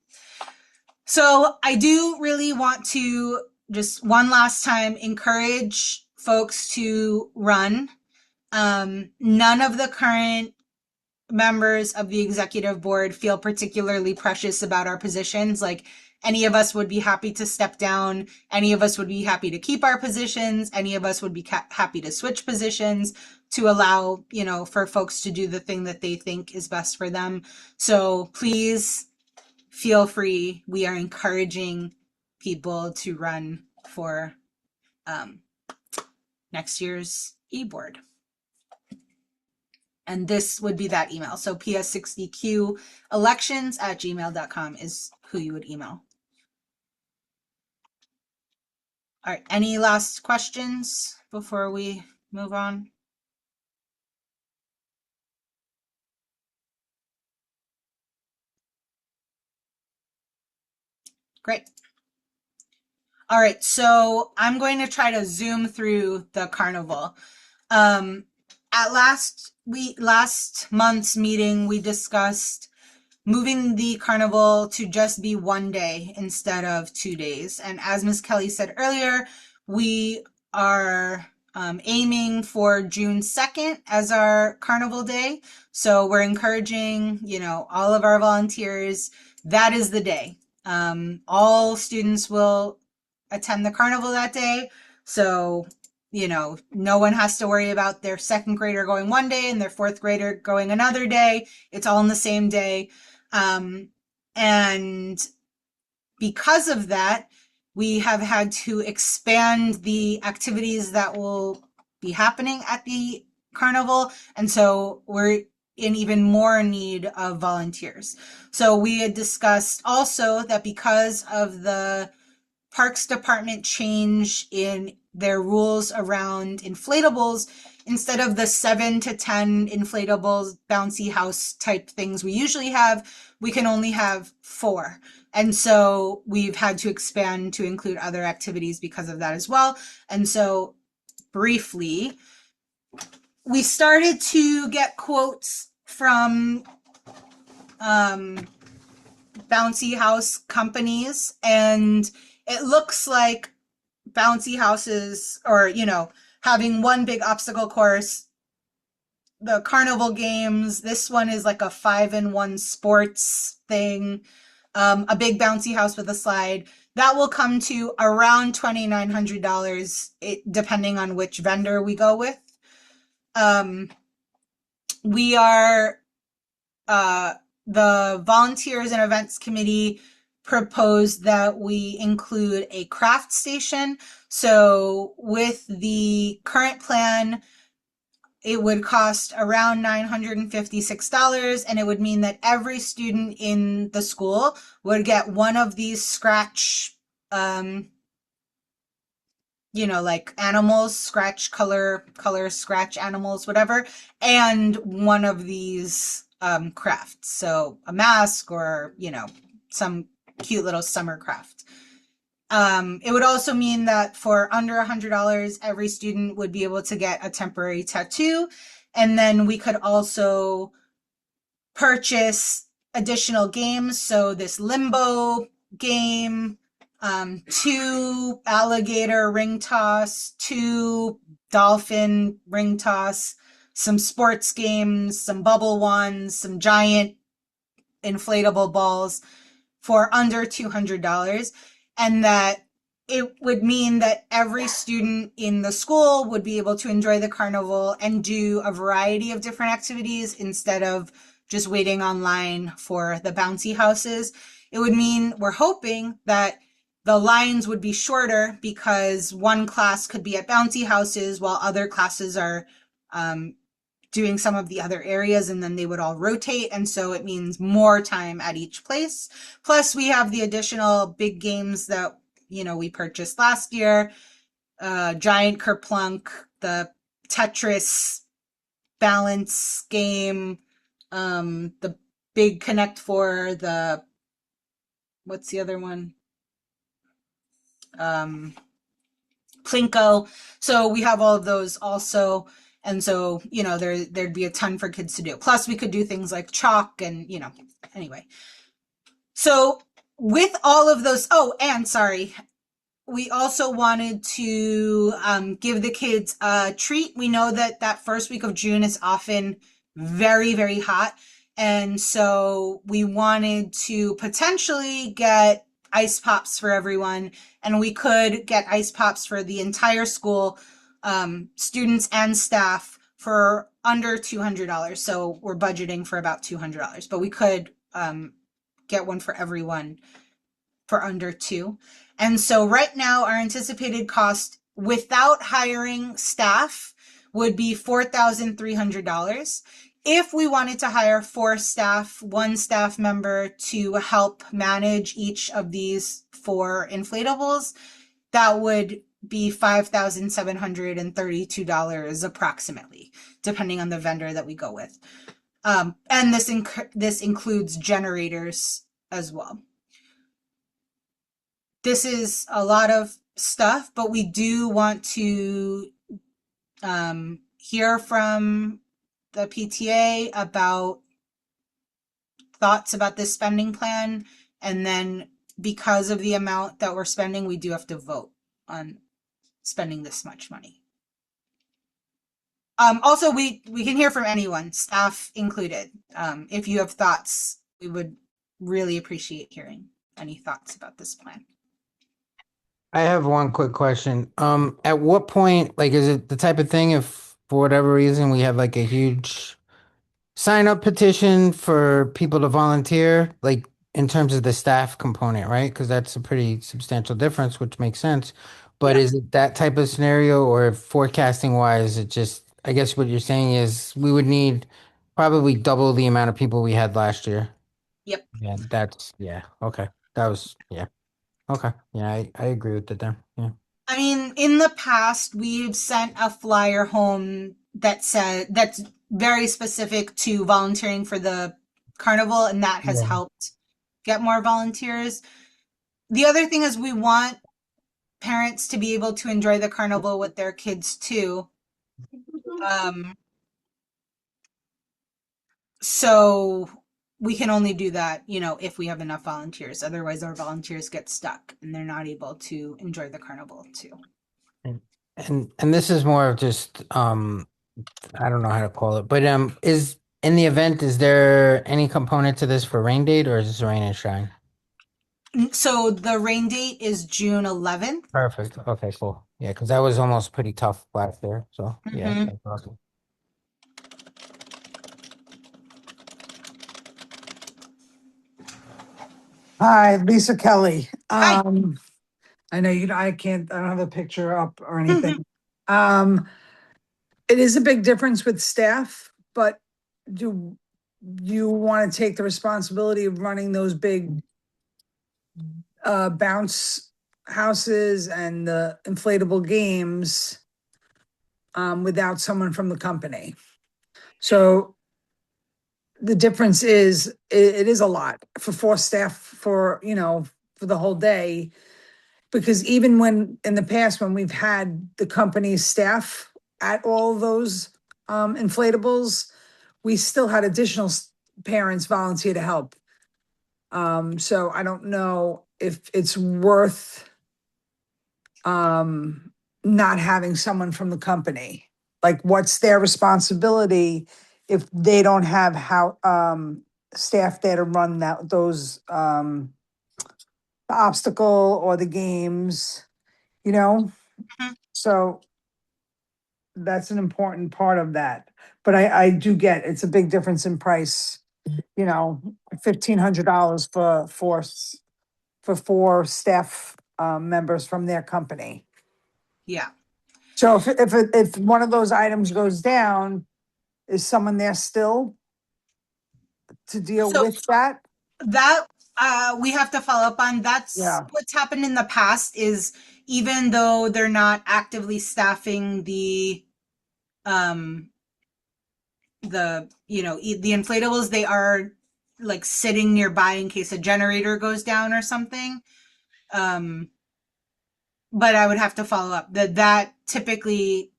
So I do really want to just one last time encourage folks to run. None of the current members of the executive board feel particularly precious about our positions. Like, any of us would be happy to step down. Any of us would be happy to keep our positions. Any of us would be happy to switch positions to allow, for folks to do the thing that they think is best for them. So please feel free. We are encouraging people to run for next year's e-board. And this would be that email. So ps60qelections@gmail.com is who you would email. All right. Any last questions before we move on? Great. All right. So I'm going to try to zoom through the carnival. At last month's meeting, we discussed moving the carnival to just be one day instead of 2 days. And as Ms. Kelly said earlier, we are aiming for June 2nd as our carnival day. So we're encouraging, all of our volunteers. That is the day. All students will attend the carnival that day. So, no one has to worry about their second grader going one day and their fourth grader going another day. It's all in the same day. And because of that, we have had to expand the activities that will be happening at the carnival. And so we're in even more need of volunteers. So we had discussed also that because of the Parks Department change in their rules around inflatables, instead of the 7 to 10 inflatables, bouncy house type things we usually have, we can only have 4. And so we've had to expand to include other activities because of that as well. And so briefly, we started to get quotes from bouncy house companies, and it looks like bouncy houses, or having one big obstacle course, the carnival games, this one is like a 5-in-1 sports thing, a big bouncy house with a slide, that will come to around $2,900, depending on which vendor we go with. We are the Volunteers and Events Committee proposed that we include a craft station. So with the current plan, it would cost around $956, and it would mean that every student in the school would get one of these scratch, like animals, scratch color scratch animals, whatever, and one of these crafts. So a mask or, some cute little summer craft. It would also mean that for under $100, every student would be able to get a temporary tattoo. And then we could also purchase additional games. So this limbo game, 2 alligator ring toss, 2 dolphin ring toss, some sports games, some bubble ones, some giant inflatable balls for under $200. And that it would mean that every student in the school would be able to enjoy the carnival and do a variety of different activities instead of just waiting online for the bouncy houses. It would mean we're hoping that the lines would be shorter because one class could be at bouncy houses while other classes are doing some of the other areas, and then they would all rotate. And so it means more time at each place. Plus, we have the additional big games that, we purchased last year, Giant Kerplunk, the Tetris balance game, the big Connect Four, what's the other one? Plinko. So we have all of those also. And so, there'd be a ton for kids to do. Plus, we could do things like chalk and, anyway. So with all of those, oh, and sorry, we also wanted to give the kids a treat. We know that first week of June is often very, very hot. And so we wanted to potentially get ice pops for everyone. And we could get ice pops for the entire school, students and staff, for under $200. So we're budgeting for about $200, but we could get one for everyone for under $200. And so right now our anticipated cost without hiring staff would be $4,300. If we wanted to hire 4 staff, 1 staff member to help manage each of these 4 inflatables, that would be $5,732 approximately, depending on the vendor that we go with. And this includes generators as well. This is a lot of stuff, but we do want to hear from the PTA about thoughts about this spending plan. And then because of the amount that we're spending, we do have to vote on spending this much money. Also, we can hear from anyone, staff included. If you have thoughts, we would really appreciate hearing any thoughts about this plan. I have one quick question. At what point, like, is it the type of thing if for whatever reason we have like a huge sign up petition for people to volunteer, like in terms of the staff component, right? Because that's a pretty substantial difference, which makes sense. But Yeah. is it that type of scenario, or forecasting wise, it just, I guess what you're saying is we would need probably double the amount of people we had last year. Yep. Yeah, yeah, okay. Yeah. Okay. Yeah, I agree with it then. Yeah. I mean, in the past, we've sent a flyer home that's very specific to volunteering for the carnival, and that has Yeah. helped get more volunteers. The other thing is we want parents to be able to enjoy the carnival with their kids too. So we can only do that, if we have enough volunteers. Otherwise, our volunteers get stuck and they're not able to enjoy the carnival too. And this is more of just I don't know how to call it, but is in the event, is there any component to this for rain date, or is this rain and shine? So the rain date is June 11th. Perfect. Okay, cool. Yeah, because that was almost pretty tough last year. So yeah, Mhm. that's awesome. Hi, Lisa Kelly. Hi. I know I don't have a picture up or anything. Um, it is a big difference with staff, but do you want to take the responsibility of running those big bounce houses and the inflatable games without someone from the company? So the difference is it is a lot for 4 staff for the whole day, because even when in the past when we've had the company's staff at all those inflatables, we still had additional parents volunteer to help. So I don't know if it's worth not having someone from the company. Like, what's their responsibility if they don't have staff there to run those the obstacle or the games, you know? Mhm. So that's an important part of that. But I do get it's a big difference in price $1,500 for four staff members from their company. Yeah. So if one of those items goes down, is someone there still to deal So with that? that we have to follow up on. That's Yeah. what's happened in the past is even though they're not actively staffing the the inflatables, they are like sitting nearby in case a generator goes down or something. But I would have to follow up that typically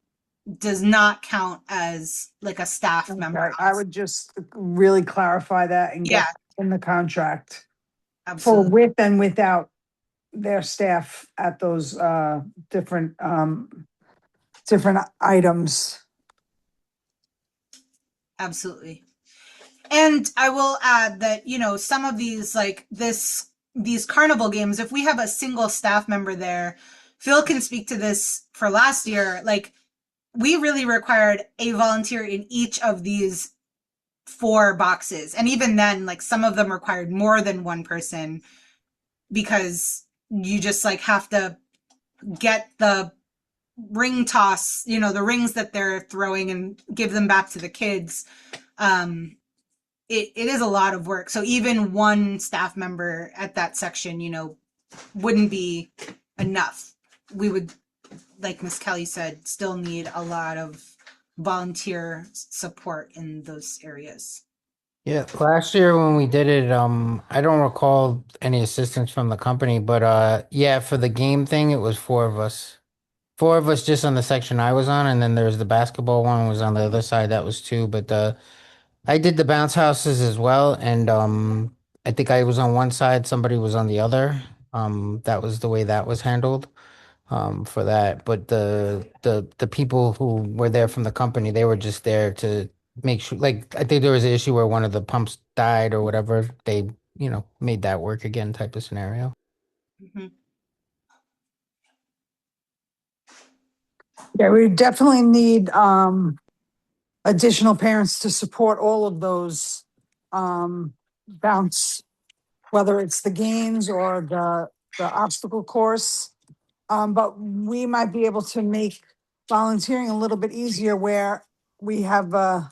does not count as like a staff member. Okay, I would just really clarify that and Yeah, get in the contract for absolutely. with and without their staff at those different items. Absolutely. And I will add that, some of these, like these carnival games, if we have a single staff member there, Phil can speak to this for last year. Like, we really required a volunteer in each of these 4 boxes. And even then, like, some of them required more than one person because you just like have to get the ring toss, the rings that they're throwing and give them back to the kids. It is a lot of work. So even one staff member at that section, wouldn't be enough. We would, like Miss Kelly said, still need a lot of volunteer support in those areas. Yeah, last year when we did it, I don't recall any assistance from the company, but yeah, for the game thing, it was 4 of us. 4 of us just on the section I was on, and then there's the basketball one was on the other side. That was 2, but I did the bounce houses as well, and I think I was on one side, somebody was on the other. That was the way that was handled for that. But the people who were there from the company, they were just there to make sure. Like I think there was an issue where one of the pumps died or whatever. They made that work again type of scenario. Mm-hmm. Yeah, we definitely need additional parents to support all of those bounce, whether it's the games or the obstacle course. But we might be able to make volunteering a little bit easier where we have a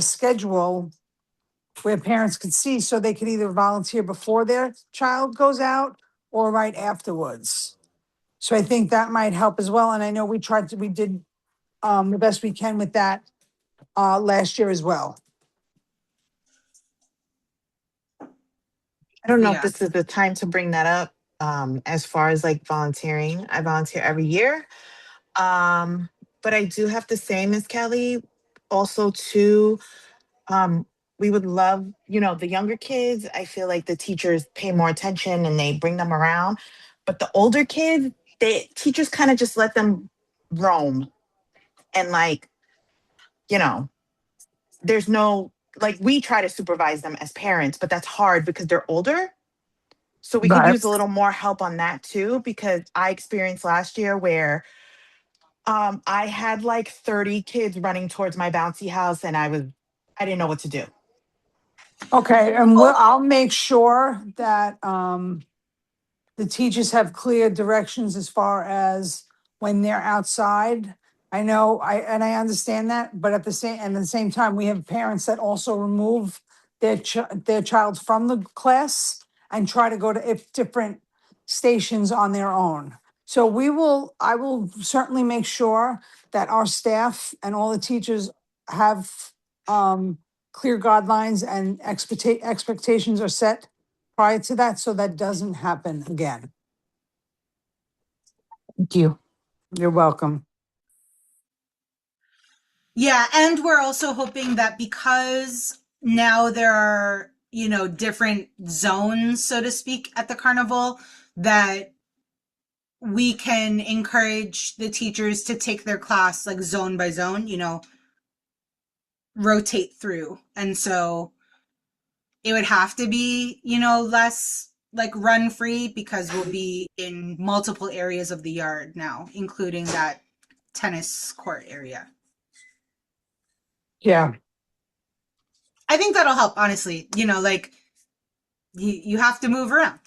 schedule where parents could see, so they could either volunteer before their child goes out or right afterwards. So I think that might help as well. And I know we did the best we can with that last year as well. I don't know if Yeah. this is the time to bring that up. As far as like volunteering, I volunteer every year. But I do have to say, Miss Kelly, also too, we would love, the younger kids. I feel like the teachers pay more attention and they bring them around. But the older kids, teachers kind of just let them roam. And like, you know, there's no like we try to supervise them as parents, but that's hard because they're older. So we could Right. use a little more help on that too, because I experienced last year where I had like 30 kids running towards my bouncy house and I didn't know what to do. Okay, and I'll make sure that the teachers have clear directions as far as when they're outside. I know, I understand that, but at the same time, we have parents that also remove their child from the class and try to go to different stations on their own. So I will certainly make sure that our staff and all the teachers have clear guidelines and expectations are set prior to that, so that doesn't happen again. Thank you. You're welcome. Yeah, and we're also hoping that because now there are, different zones, so to speak, at the carnival, that we can encourage the teachers to take their class like zone by zone, rotate through. And so it would have to be, less like run free because we'll be in multiple areas of the yard now, including that tennis court area. Yeah. I think that'll help, honestly. Like you have to move around.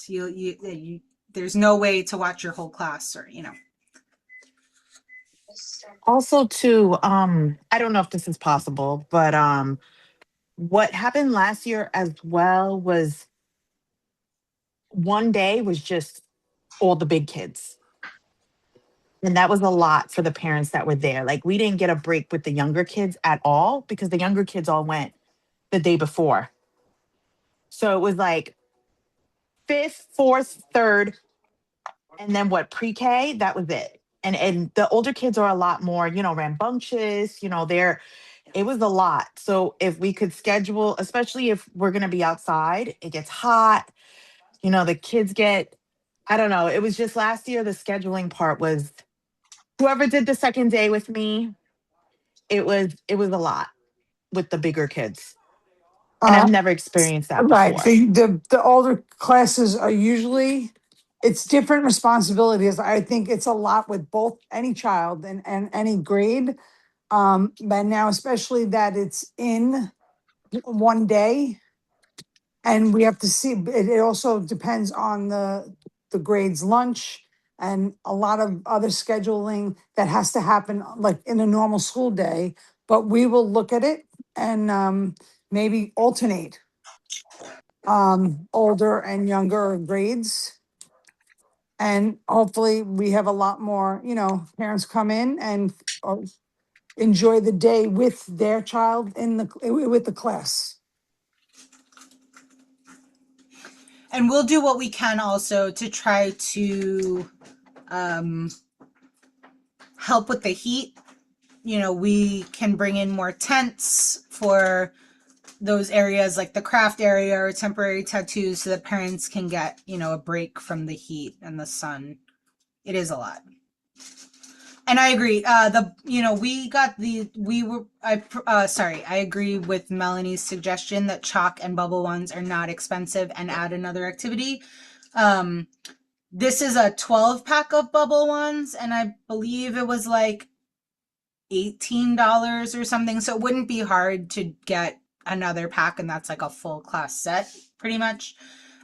There's no way to watch your whole class or. Also, too, I don't know if this is possible, but what happened last year as well was one day was just all the big kids. And that was a lot for the parents that were there. Like, we didn't get a break with the younger kids at all because the younger kids all went the day before. So it was like fifth, fourth, third, and then what, pre-K, that was it. And the older kids are a lot more, rambunctious, it was a lot. So if we could schedule, especially if we're going to be outside, it gets hot, the kids get, I don't know. It was just last year, the scheduling part was whoever did the second day with me, it was a lot with the bigger kids. And I've Uh, never experienced that right. before. The older classes are usually, it's different responsibilities. I think it's a lot with both any child and any grade. But now especially that it's in one day and we have to see, it also depends on the grade's lunch and a lot of other scheduling that has to happen like in a normal school day. But we will look at it and maybe alternate older and younger grades. And hopefully we have a lot more, parents come in and enjoy the day with their child with the class. And we'll do what we can also to try to help with the heat. We can bring in more tents for those areas like the craft area or temporary tattoos so that parents can get, a break from the heat and the sun. It is a lot. And I agree. I agree with Melanie's suggestion that chalk and bubble ones are not expensive and add another activity. This is a 12 pack of bubble ones, and I believe it was like $18 or something. So it wouldn't be hard to get another pack, and that's like a full class set, pretty much.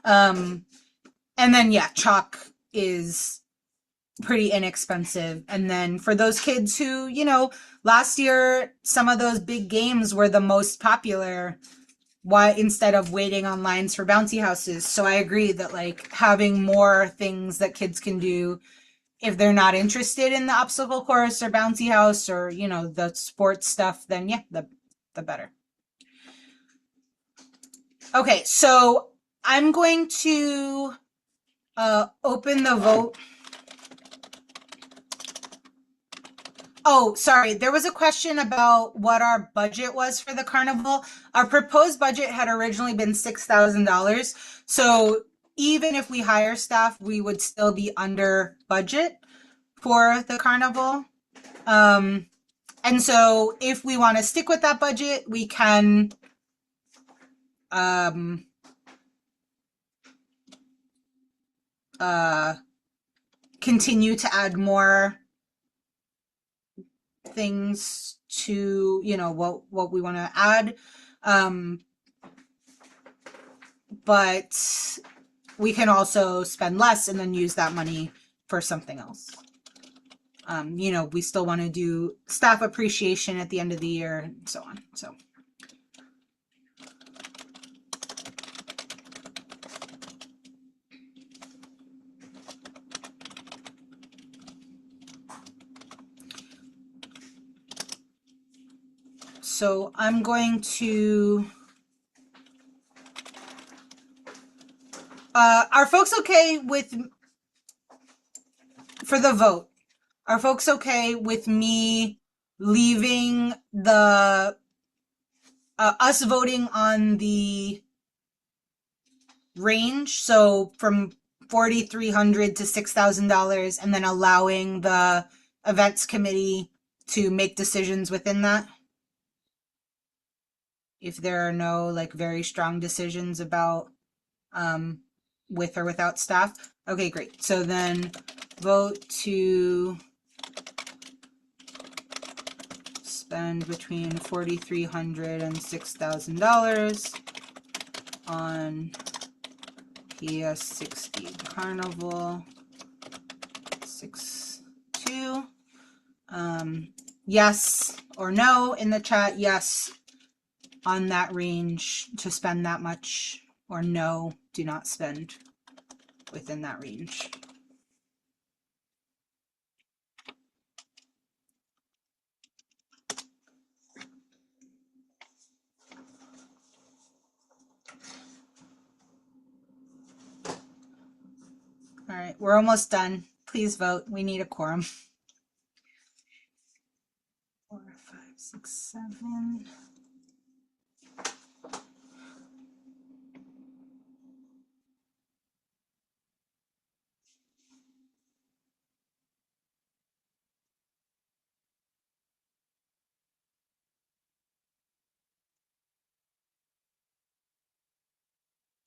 And then chalk is pretty inexpensive. And then for those kids who, last year some of those big games were the most popular, why instead of waiting on lines for bouncy houses. So I agree that like having more things that kids can do if they're not interested in the obstacle course or bouncy house or the sports stuff, then the better. Okay, so I'm going to open the vote. Oh, sorry. There was a question about what our budget was for the carnival. Our proposed budget had originally been $6,000. So even if we hire staff, we would still be under budget for the carnival. And so if we want to stick with that budget, we can continue to add more things to what we want to add, but we can also spend less and then use that money for something else. We still want to do staff appreciation at the end of the year and so on. So I'm going to, are folks okay with, for the vote, are folks okay with me leaving the, us voting on the range? So from $4,300 to $6,000 and then allowing the events committee to make decisions within that? If there are no like very strong decisions about with or without staff. Okay, great. So then vote to spend between $4,300 and $6,000 on PS60 Carnival 6.2. Yes or no in the chat. Yes on that range to spend that much, or no, do not spend within that range. All right, we're almost done. Please vote. We need a quorum. 4, 5, 6, 7.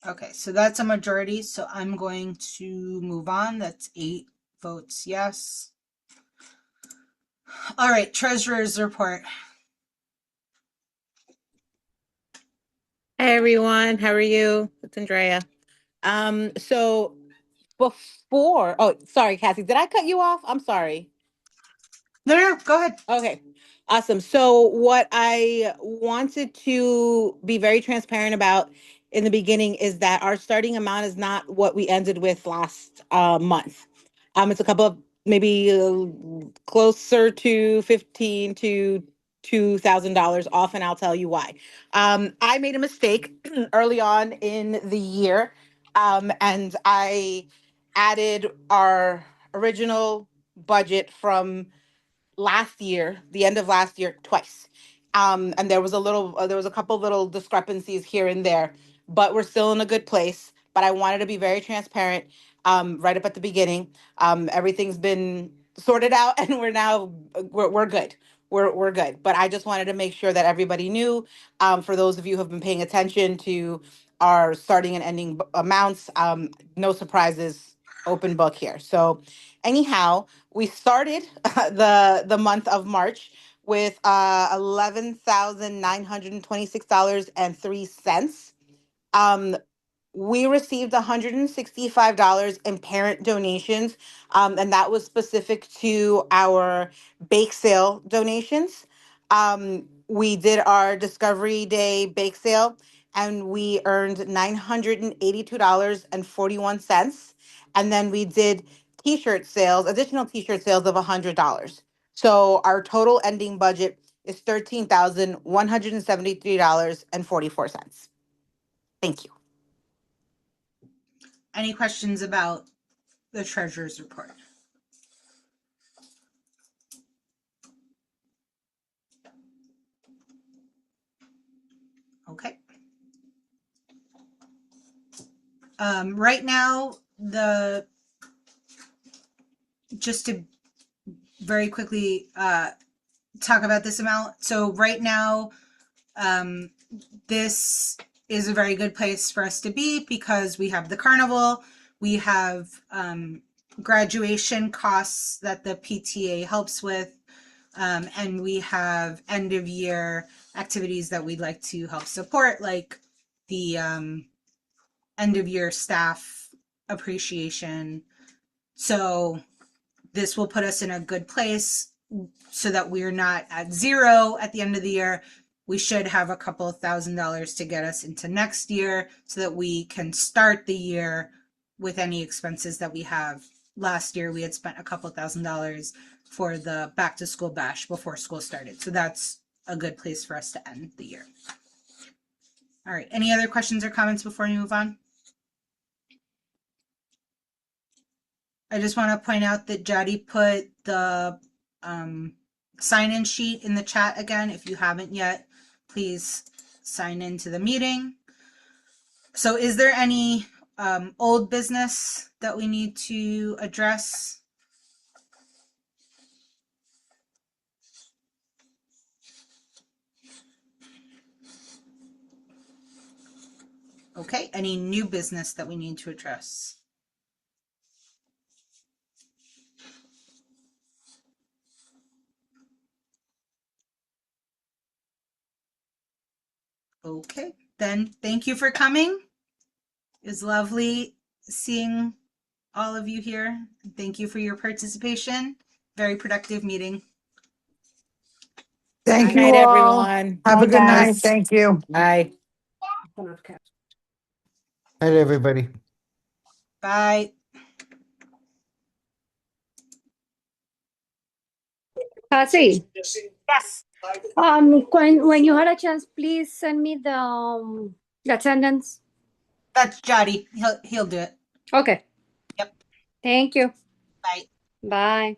Okay, so that's a majority, so I'm going to move on. That's 8 votes yes. All right, treasurer's report. Hey everyone, how are you? It's Andrea. So before, oh, sorry, Cassie, did I cut you off? I'm sorry. No, go ahead. Okay, awesome. So, what I wanted to be very transparent about in the beginning is that our starting amount is not what we ended with last month. It's a couple of maybe closer to 15 to $2,000 off, and I'll tell you why. I made a mistake early on in the year, and I added our original budget from last year, the end of last year, twice. And there was a couple little discrepancies here and there, but we're still in a good place. But I wanted to be very transparent right up at the beginning. Everything's been sorted out, and we're good. We're good. But I just wanted to make sure that everybody knew. For those of you who have been paying attention to our starting and ending amounts, no surprises, open book here. So, anyhow, we started the month of March with $11,926.03. Um, we received $165 in parent donations, and that was specific to our bake sale donations. We did our Discovery Day bake sale, and we earned $982.41. And then we did t-shirt sales, additional t-shirt sales of $100. So our total ending budget is $13,173.44. Thank you. Any questions about the treasurer's report? Okay. Right now, just to very quickly talk about this amount. So right now, this is a very good place for us to be because we have the carnival, we have graduation costs that the PTA helps with, and we have end of year activities that we'd like to help support, like the end of year staff appreciation. So this will put us in a good place so that we're not at zero at the end of the year. We should have a couple of $1,000s to get us into next year so that we can start the year with any expenses that we have. Last year, we had spent a couple $1,000s for the back to school bash before school started. So that's a good place for us to end the year. All right. Any other questions or comments before we move on? I just want to point out that Jody put the sign-in sheet in the chat again. If you haven't yet, please sign into the meeting. So is there any old business that we need to address? Okay, any new business that we need to address? Okay, then thank you for coming. It's lovely seeing all of you here. Thank you for your participation. Very productive meeting. Thank Good night, you all. everyone. Have a Bye, good night. guys. Thank you. Bye. Hi, everybody. Bye. Cassie, Yes, when you had a chance, please send me the attendance. that's Jody. He'll do it. Okay. Yep. Thank you. Bye. Bye.